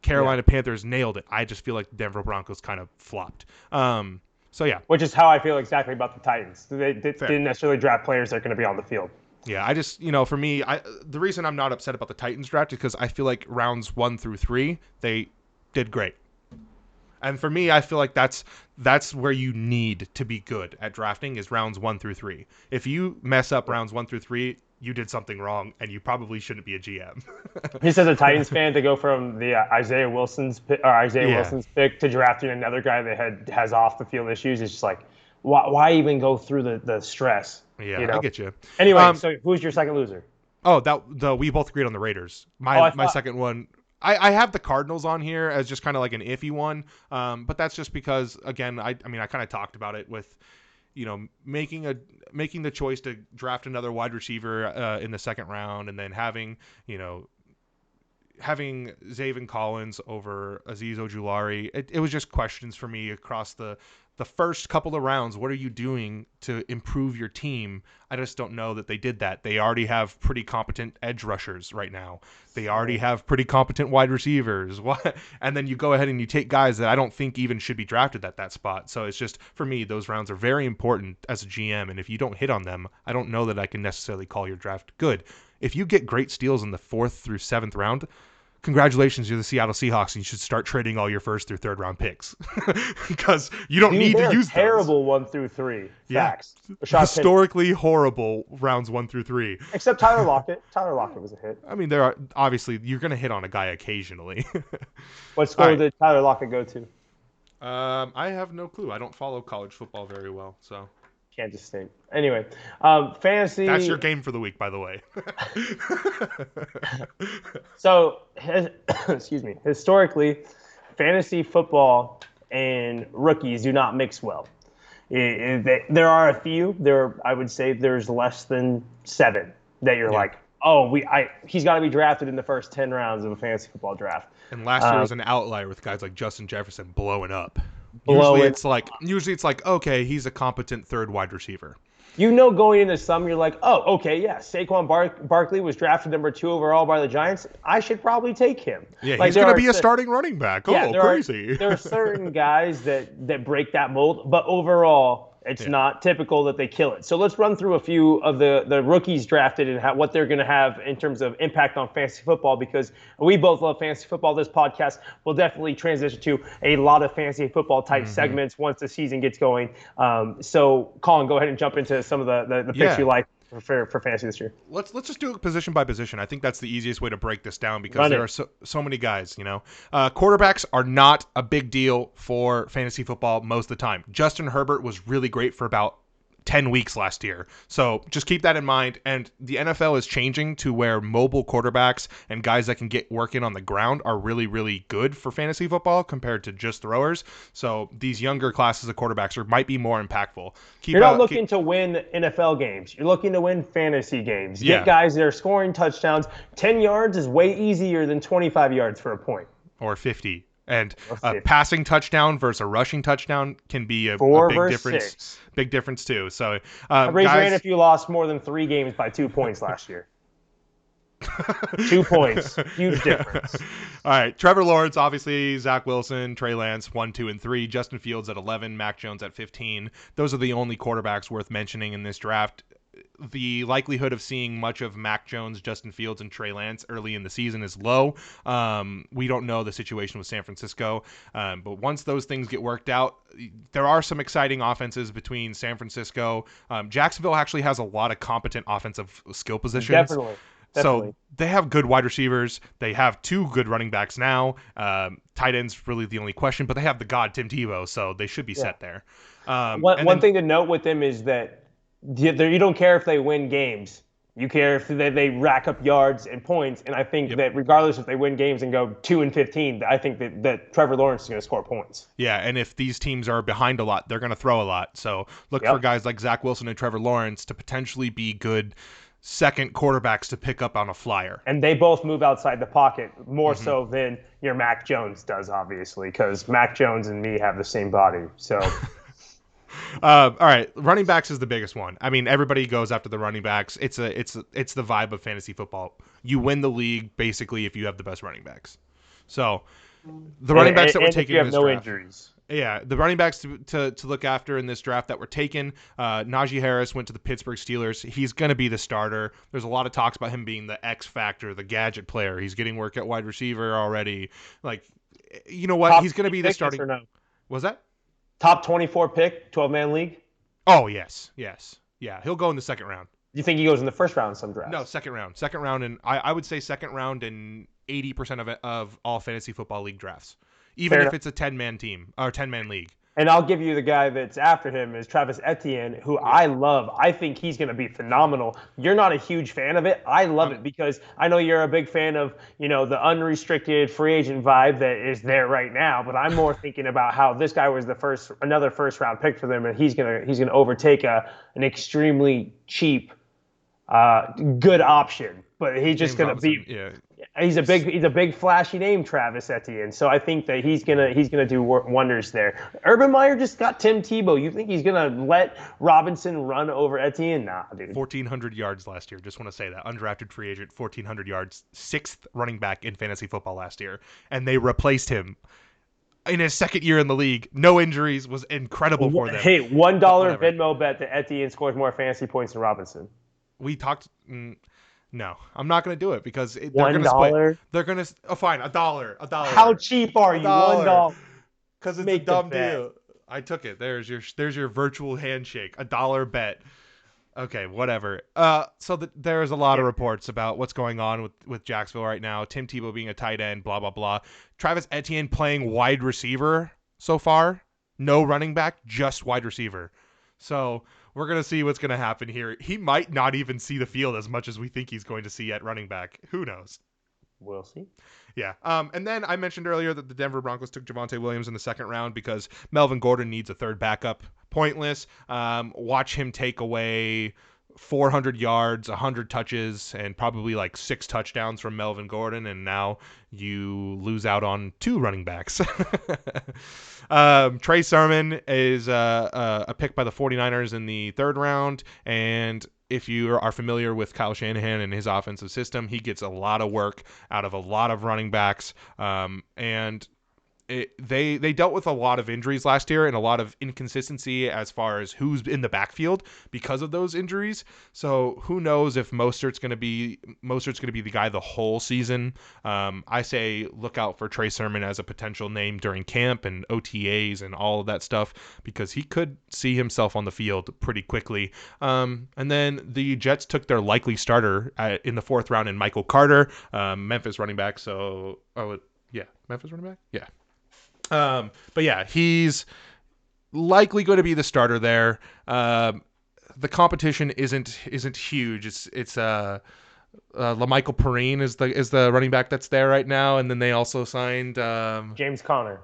Carolina Panthers nailed it. I just feel like the Denver Broncos kind of flopped. So yeah, which is how I feel exactly about the Titans. They didn't necessarily draft players that are going to be on the field. Yeah, I just, for me, the reason I'm not upset about the Titans draft is because I feel like rounds 1 through 3, they did great. And for me, I feel like that's where you need to be good at drafting is rounds 1 through 3. If you mess up rounds 1 through 3, you did something wrong, and you probably shouldn't be a GM. He says a Titans fan to go from the Isaiah Wilson's pick to drafting another guy that has off the field issues. It's just like, why even go through the stress? Yeah, I get you. Anyway, so who's your second loser? Oh, we both agreed on the Raiders. My second one. I have the Cardinals on here as just kind of like an iffy one, but that's just because, again, I kind of talked about it with, making the choice to draft another wide receiver in the second round, and then having Zaven Collins over Azeez Ojulari. It was just questions for me across the first couple of rounds. What are you doing to improve your team? I just don't know that they did that. They already have pretty competent edge rushers right now. They already have pretty competent wide receivers. And then you go ahead and you take guys that I don't think even should be drafted at that spot. So it's just, for me, those rounds are very important as a GM. And if you don't hit on them, I don't know that I can necessarily call your draft good. If you get great steals in the 4th through 7th round, congratulations, you're the Seattle Seahawks, and you should start trading all your 1st through 3rd round picks because you don't need to use terrible those. 1 through 3. Facts. Yeah. Historically horrible rounds 1 through 3. Except Tyler Lockett. Tyler Lockett was a hit. I mean, there are obviously you're going to hit on a guy occasionally. What score did Tyler Lockett go to? I have no clue. I don't follow college football very well, so. Kansas State. Anyway, fantasy. That's your game for the week, by the way. So, excuse me. Historically, fantasy football and rookies do not mix well. There are a few. I would say there's less than 7 that you're like, he's got to be drafted in the first 10 rounds of a fantasy football draft. And last year was an outlier with guys like Justin Jefferson blowing up. Usually it's like, okay, he's a competent 3rd wide receiver. Going into some, you're like, oh, okay, yeah, Saquon Barkley was drafted number 2 overall by the Giants. I should probably take him. Yeah, he's going to be a starting running back. Crazy. There are certain guys that break that mold, but overall, it's not typical that they kill it. So let's run through a few of the rookies drafted and what they're going to have in terms of impact on fantasy football, because we both love fantasy football. This podcast will definitely transition to a lot of fantasy football type segments once the season gets going. So, Colin, go ahead and jump into some of the picks you like. for fantasy this year. Let's just do it position by position. I think that's the easiest way to break this down because Run there it. are so many guys. Quarterbacks are not a big deal for fantasy football most of the time. Justin Herbert was really great for about 10 weeks last year. So just keep that in mind. And the NFL is changing to where mobile quarterbacks and guys that can get work in on the ground are really, really good for fantasy football compared to just throwers. So these younger classes of quarterbacks might be more impactful. You're not looking to win NFL games. You're looking to win fantasy games. Get guys that are scoring touchdowns. 10 yards is way easier than 25 yards for a point. Or 50. And a passing touchdown versus a rushing touchdown can be a big difference. 6. Big difference too. So, raise your hand if you lost more than 3 games by 2 points last year. 2 points, huge difference. All right, Trevor Lawrence, obviously, Zach Wilson, Trey Lance, 1, 2, and 3. Justin Fields at 11, Mac Jones at 15. Those are the only quarterbacks worth mentioning in this draft. The likelihood of seeing much of Mac Jones, Justin Fields, and Trey Lance early in the season is low. We don't know the situation with San Francisco, but once those things get worked out, there are some exciting offenses between San Francisco. Jacksonville actually has a lot of competent offensive skill positions. Definitely. So they have good wide receivers. They have 2 good running backs now. Tight end's really the only question, but they have the god Tim Tebow, so they should be set there. One thing to note with them is that you don't care if they win games. You care if they rack up yards and points. And I think that regardless if they win games and go 2-15, I think that Trevor Lawrence is going to score points. Yeah, and if these teams are behind a lot, they're going to throw a lot. So look for guys like Zach Wilson and Trevor Lawrence to potentially be good second quarterbacks to pick up on a flyer. And they both move outside the pocket more so than your Mac Jones does, obviously, because Mac Jones and me have the same body. So... all right, running backs is the biggest one. I mean, everybody goes after the running backs. It's the vibe of fantasy football. You win the league basically if you have the best running backs. So the running backs that were taken in this draft, injuries. Yeah, the running backs to look after in this draft that were taken. Najee Harris went to the Pittsburgh Steelers. He's going to be the starter. There's a lot of talks about him being the X factor, the gadget player. He's getting work at wide receiver already. Like, you know what? He's going to be the starting. No? Was that? Top 24 pick, 12-man league? Oh, yes. Yeah, he'll go in the second round. You think he goes in the first round in some drafts? No, second round. Second round, and I would say second round in 80% of all fantasy football league drafts, even if it's a 10-man team or 10-man league. And I'll give you the guy that's after him is Travis Etienne, who I love. I think he's going to be phenomenal. You're not a huge fan of it. I love it because I know you're a big fan of, the unrestricted free agent vibe that is there right now. But I'm more thinking about how this guy was another first round pick for them, and he's gonna overtake an extremely cheap, good option. But he's just going to be. Yeah. He's a big flashy name, Travis Etienne. So I think that he's gonna do wonders there. Urban Meyer just got Tim Tebow. You think he's gonna let Robinson run over Etienne? Nah, dude. 1,400 yards last year. Just want to say that undrafted free agent, 1,400 yards, 6th running back in fantasy football last year, and they replaced him in his second year in the league. No injuries, was incredible for them. Hey, $1 Venmo bet that Etienne scores more fantasy points than Robinson. We talked. No, I'm not going to do it because they're going to split. They're going to. Oh, fine, $1. How cheap are you? $1. Because it's a dumb deal. I took it. There's your virtual handshake. $1 bet. Okay, whatever. So there's a lot of reports about what's going on with Jacksonville right now. Tim Tebow being a tight end, blah blah blah. Travis Etienne playing wide receiver so far. No running back, just wide receiver. So we're going to see what's going to happen here. He might not even see the field as much as we think he's going to see at running back. Who knows? We'll see. Yeah. And then I mentioned earlier that the Denver Broncos took Javonte Williams in the second round because Melvin Gordon needs a third backup. Pointless. Watch him take away 400 yards, 100 touches, and probably like 6 touchdowns from Melvin Gordon, and now you lose out on 2 running backs. Trey Sermon is a pick by the 49ers in the third round, and if you are familiar with Kyle Shanahan and his offensive system, he gets a lot of work out of a lot of running backs, and they dealt with a lot of injuries last year and a lot of inconsistency as far as who's in the backfield because of those injuries. So who knows if Mostert's going to be the guy the whole season. I say look out for Trey Sermon as a potential name during camp and OTAs and all of that stuff, because he could see himself on the field pretty quickly. And then the Jets took their likely starter in the 4th round in Michael Carter, Memphis running back. So Memphis running back, yeah. But yeah, he's likely going to be the starter there. The competition isn't huge. It's LaMichael Perrine is the running back that's there right now, and then they also signed James Conner.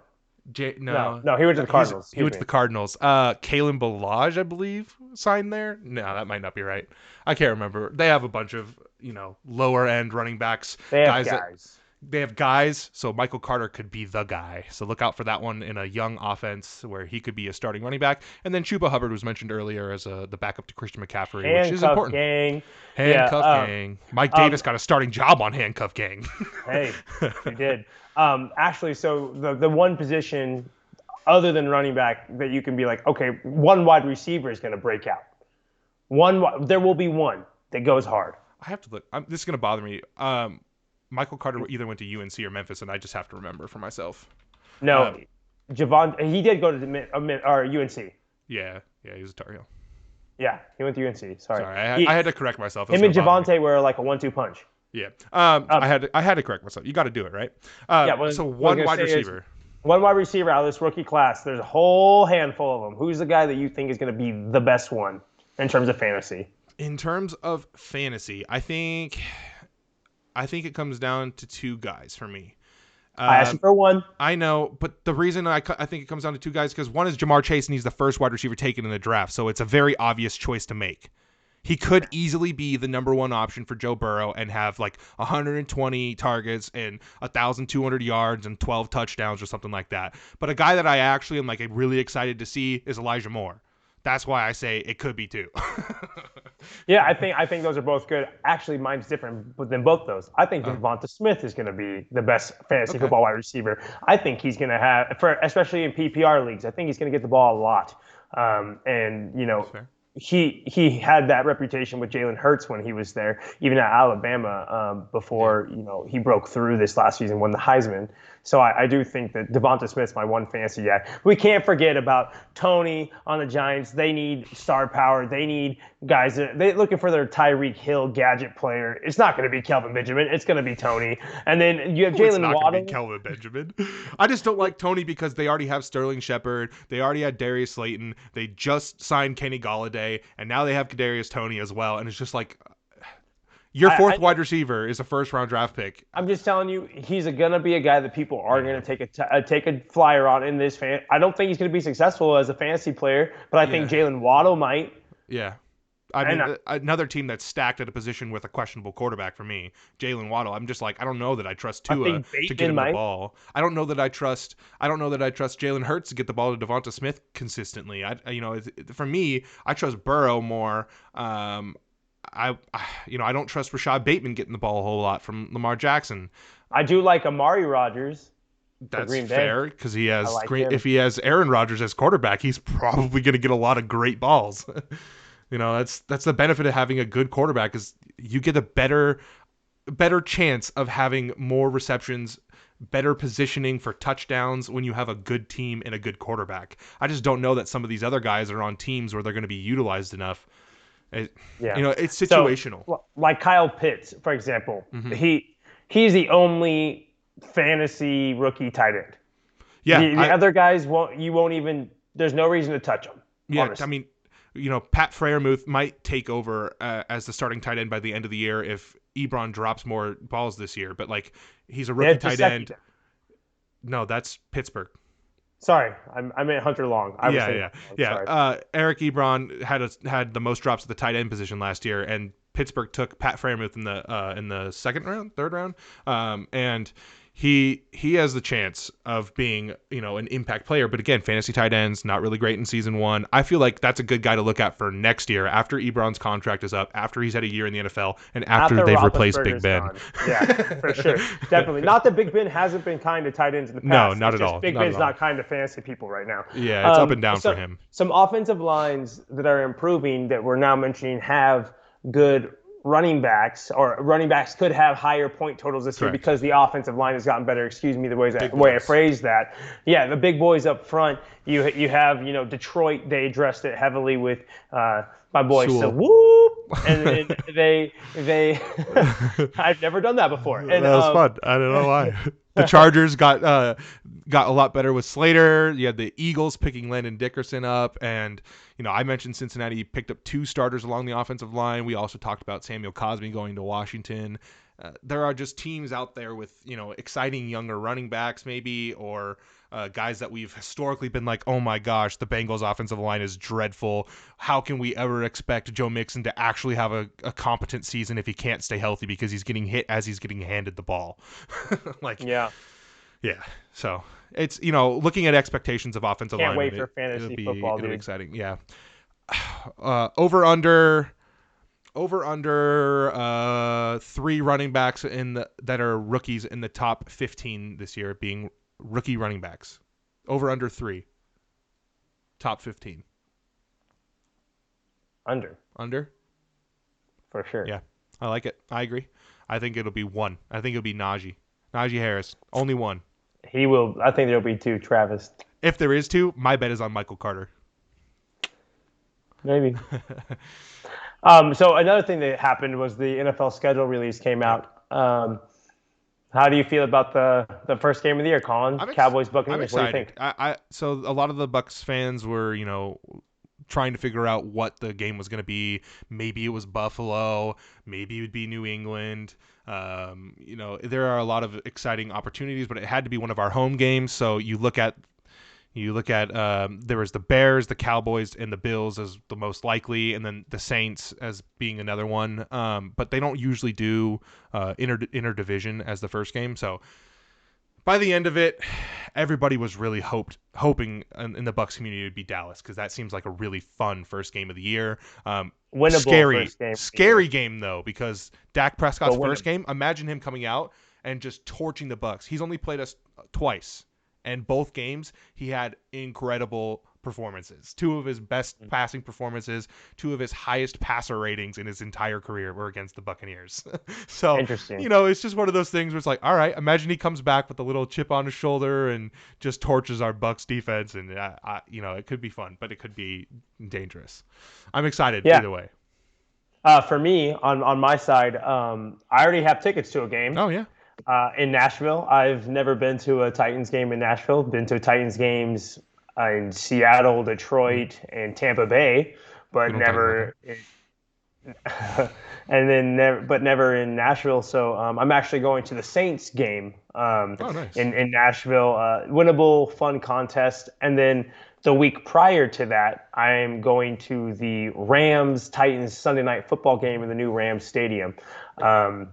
No, he went to the Cardinals. He went to the Cardinals. Kalen Ballage, I believe, signed there. No, that might not be right. I can't remember. They have a bunch of lower end running backs. They have guys. They have guys, so Michael Carter could be the guy. So look out for that one in a young offense where he could be a starting running back. And then Chuba Hubbard was mentioned earlier as the backup to Christian McCaffrey, which is important. Handcuff gang. Mike Davis got a starting job on handcuff gang. Hey, he did. Actually, so the one position other than running back that you can be like, okay, one wide receiver is going to break out. There will be one that goes hard. I have to look. This is going to bother me. Michael Carter either went to UNC or Memphis, and I just have to remember for myself. No, Javon, he did go to UNC. Yeah, he was a Tar Heel. Yeah, he went to UNC. Sorry, I had to correct myself. Him and Javonte were like a 1-2 punch. Yeah, I had to correct myself. You got to do it, right? So one wide receiver. One wide receiver out of this rookie class. There's a whole handful of them. Who's the guy that you think is going to be the best one in terms of fantasy? In terms of fantasy, I think it comes down to 2 guys for me. I asked you for one. I know, but the reason I think it comes down to 2 guys because one is Jamar Chase, and he's the first wide receiver taken in the draft, so it's a very obvious choice to make. He could easily be the number 1 option for Joe Burrow and have like 120 targets and 1,200 yards and 12 touchdowns or something like that. But a guy that I actually am like really excited to see is Elijah Moore. That's why I say it could be 2. Yeah, I think those are both good. Actually, mine's different than both those. I think Devonta Smith is going to be the best fantasy football wide receiver. I think he's going to have, especially in PPR leagues, I think he's going to get the ball a lot. He had that reputation with Jalen Hurts when he was there, even at Alabama, before he broke through this last season, won the Heisman. So I do think that Devonta Smith's my one fantasy guy. We can't forget about Tony on the Giants. They need star power. They need guys they're looking for their Tyreek Hill gadget player. It's not going to be Kelvin Benjamin. It's going to be Tony. And then you have Jalen Waddle. It's not going to be Kelvin Benjamin. I just don't like Tony because they already have Sterling Shepard. They already had Darius Slayton. They just signed Kenny Golladay, and now they have Kadarius Toney as well. And it's just like, your fourth wide receiver is a first-round draft pick. I'm just telling you, he's going to be a guy that people are going to take a flyer on in this fan. I don't think he's going to be successful as a fantasy player, but I think Jalen Waddle might. Yeah. I mean, another team that's stacked at a position with a questionable quarterback for me, Jalen Waddle. I'm just like, I don't know that I trust Tua to get him the ball. I don't know that I trust Jalen Hurts to get the ball to Devonta Smith consistently. For me, I trust Burrow more. I don't trust Rashad Bateman getting the ball a whole lot from Lamar Jackson. I do like Amari Rodgers. That's fair because he has if he has Aaron Rodgers as quarterback, he's probably going to get a lot of great balls. That's the benefit of having a good quarterback is you get a better chance of having more receptions, better positioning for touchdowns when you have a good team and a good quarterback. I just don't know that some of these other guys are on teams where they're going to be utilized enough. It's situational. So, like Kyle Pitts, for example, he's the only fantasy rookie tight end. Yeah, the other guys you won't even. There's no reason to touch them. Yeah, honestly. I mean, Pat Freiermuth might take over as the starting tight end by the end of the year if Ebron drops more balls this year. But he's a rookie tight end. No, that's Pittsburgh. Sorry, I meant Hunter Long. Yeah. Eric Ebron had the most drops at the tight end position last year, and Pittsburgh took Pat Freiermuth in the third round, and he has the chance of being, an impact player. But again, fantasy tight ends, not really great in season one. I feel like that's a good guy to look at for next year after Ebron's contract is up, after he's had a year in the NFL, and after they've replaced Big Ben. Gone. Yeah, for sure. Definitely. Not that Big Ben hasn't been kind to tight ends in the past. No, not at all. Big Ben's not kind to fantasy people right now. Yeah, it's up and down for him. Some offensive lines that are improving that we're now mentioning have good running backs, or running backs could have higher point totals this year because the offensive line has gotten better. Excuse me, the way I phrased that. Yeah, the big boys up front. You have Detroit. They addressed it heavily with my boy. So whoop, and then they I've never done that before. And, that was fun. I don't know why. The Chargers got a lot better with Slater. You had the Eagles picking Landon Dickerson up, and I mentioned Cincinnati picked up 2 starters along the offensive line. We also talked about Samuel Cosmi going to Washington. There are just teams out there with exciting younger running backs maybe, or guys that we've historically been like, oh my gosh, the Bengals offensive line is dreadful. How can we ever expect Joe Mixon to actually have a competent season if he can't stay healthy because he's getting hit as he's getting handed the ball? Yeah. So it's, looking at expectations of offensive line. Can't wait for fantasy football, dude. It'll be exciting. Yeah. Over under 3 running backs that are rookies in the top 15 this year being rookie running backs. Over under 3. Top 15. Under? For sure. Yeah. I like it. I agree. I think it'll be 1. I think it'll be Najee Harris. Only 1. He will. I think there'll be 2, Travis. If there is 2, my bet is on Michael Carter. Maybe. So another thing that happened was the NFL schedule release came out. How do you feel about the first game of the year, Colin? Cowboys Buccaneers. I'm excited. What do you think? So a lot of the Bucs fans were, trying to figure out what the game was going to be. Maybe it was Buffalo. Maybe it would be New England. There are a lot of exciting opportunities, but it had to be one of our home games. So you look at there was the Bears, the Cowboys, and the Bills as the most likely, and then the Saints as being another one. But they don't usually do interdivision as the first game. So by the end of it, everybody was really hoping in the Bucs community it would be Dallas, because that seems like a really fun first game of the year. Winnable scary game though, because Dak Prescott's first game. Imagine him coming out and just torching the Bucs. He's only played us twice. And both games, he had incredible performances. 2 of his best passing performances, 2 of his highest passer ratings in his entire career were against the Buccaneers. So, interesting. It's just one of those things where it's like, all right, imagine he comes back with a little chip on his shoulder and just torches our Bucs defense. And, it could be fun, but it could be dangerous. I'm excited either way. For me, on my side, I already have tickets to a game. Oh, yeah. In Nashville. I've never been to a Titans game in Nashville. Been to Titans games in Seattle, Detroit, and Tampa Bay, but never never in Nashville. So I'm actually going to the Saints game nice. in Nashville. Winnable, fun contest. And then the week prior to that, I am going to the Rams-Titans Sunday night football game in the new Rams Stadium. So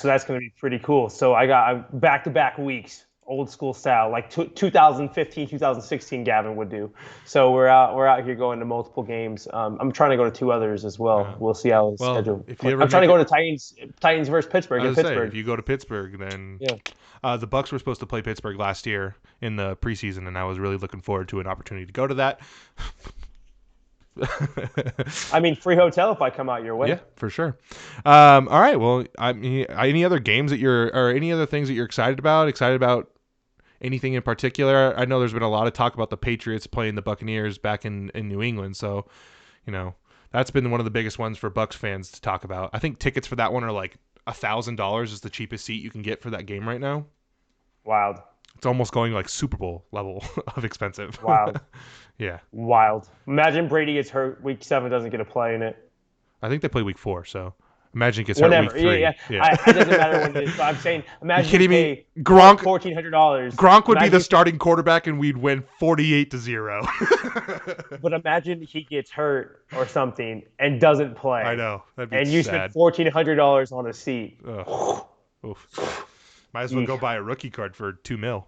that's going to be pretty cool. So I got back-to-back weeks, old school style, like 2015, 2016 Gavin would do. So we're out here going to multiple games. I'm trying to go to 2 others as well. Yeah. We'll see how it's scheduled. I'm trying to go to Titans versus Pittsburgh in Pittsburgh. If you go to Pittsburgh, then the Bucs were supposed to play Pittsburgh last year in the preseason, and I was really looking forward to an opportunity to go to that. I mean, free hotel if I come out your way. Yeah, for sure. All right. Well, any other games or any other things that you're excited about? Excited about anything in particular? I know there's been a lot of talk about the Patriots playing the Buccaneers back in New England. So, that's been one of the biggest ones for Bucs fans to talk about. I think tickets for that one are like $1,000 is the cheapest seat you can get for that game right now. Wild. It's almost going like Super Bowl level of expensive. Wild. Yeah. Wild. Imagine Brady gets hurt week 7, doesn't get a play in it. I think they play week 4, so imagine he gets hurt week 3. Yeah. It doesn't matter when it is. But I'm saying, imagine you pay Gronk $1,400. Gronk would be the starting quarterback, and we'd win 48-0. But imagine he gets hurt or something and doesn't play. I know. That'd be and you sad. spend $1,400 on a seat. Oof. Might as well go buy a rookie card for $2 million.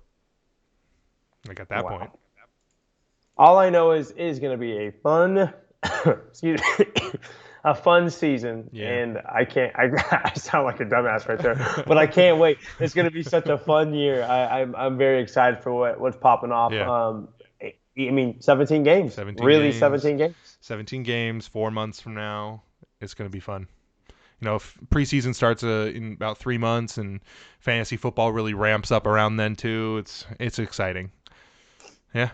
Like at that point. All I know is it is going to be a fun, excuse me, a fun season, and I sound like a dumbass right there, but I can't wait. It's going to be such a fun year. I'm very excited for what's popping off. Yeah. I mean, 17 games. 17 games. 17 games, 4 months from now. It's going to be fun. You know, if preseason starts in about 3 months, and fantasy football really ramps up around then too. It's exciting. Yeah.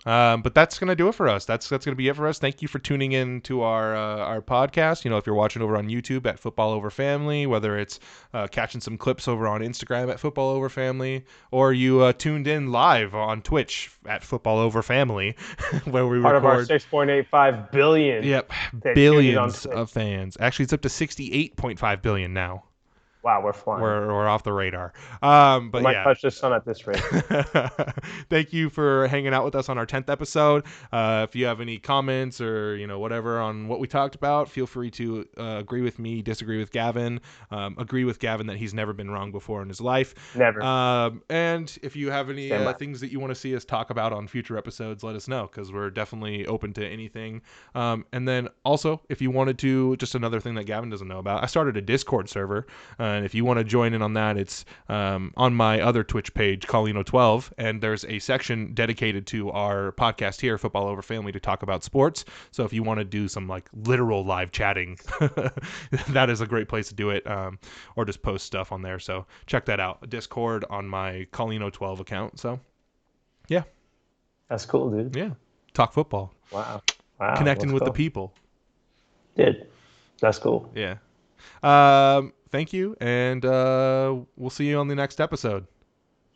But that's going to do it for us. That's going to be it for us. Thank you for tuning in to our podcast. You know, if you're watching over on YouTube at Football Over Family, whether it's catching some clips over on Instagram at Football Over Family, or you tuned in live on Twitch at Football Over Family, where we part record. Of our 6.85 billion. Yep, billions of fans. Actually, it's up to 68.5 billion now. Wow, we're flying. We're off the radar. But we might touch the sun at this rate. Thank you for hanging out with us on our 10th episode. If you have any comments or whatever on what we talked about, feel free to agree with me, disagree with Gavin, agree with Gavin that he's never been wrong before in his life. Never. And if you have any things that you want to see us talk about on future episodes, let us know, because we're definitely open to anything. And then also, if you wanted to, just another thing that Gavin doesn't know about, I started a Discord server. And if you want to join in on that, it's on my other Twitch page, Colino12, and there's a section dedicated to our podcast here, Football Over Family, to talk about sports. So if you want to do some like literal live chatting, that is a great place to do it, or just post stuff on there. So check that out. Discord on my Colino12 account. So yeah, that's cool, dude. Yeah, talk football. Wow. Connecting with the people. That's cool. Yeah. Thank you, and we'll see you on the next episode.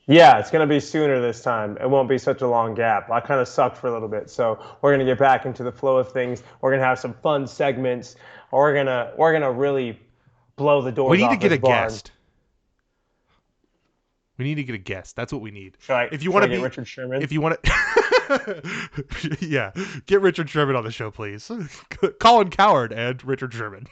Yeah, it's going to be sooner this time. It won't be such a long gap. I kind of sucked for a little bit, so we're going to get back into the flow of things. We're going to have some fun segments. We're gonna really blow the doors off. We need to get a guest. We need to get a guest. That's what we need. If you want to get Richard Sherman. If you want to, yeah, get Richard Sherman on the show, please. Colin Coward and Richard Sherman.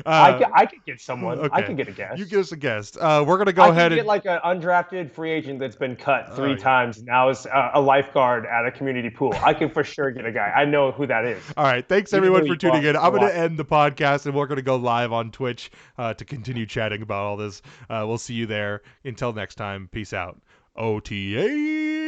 I could get someone. Okay. I could get a guest. You get us a guest. We're gonna go ahead and get like an undrafted free agent that's been cut 3 times and now is a lifeguard at a community pool. I can for sure get a guy. I know who that is. All right, thanks everyone for tuning in. I'm gonna end the podcast and we're gonna go live on Twitch to continue chatting about all this. We'll see you there. Until next time, peace out. OTA.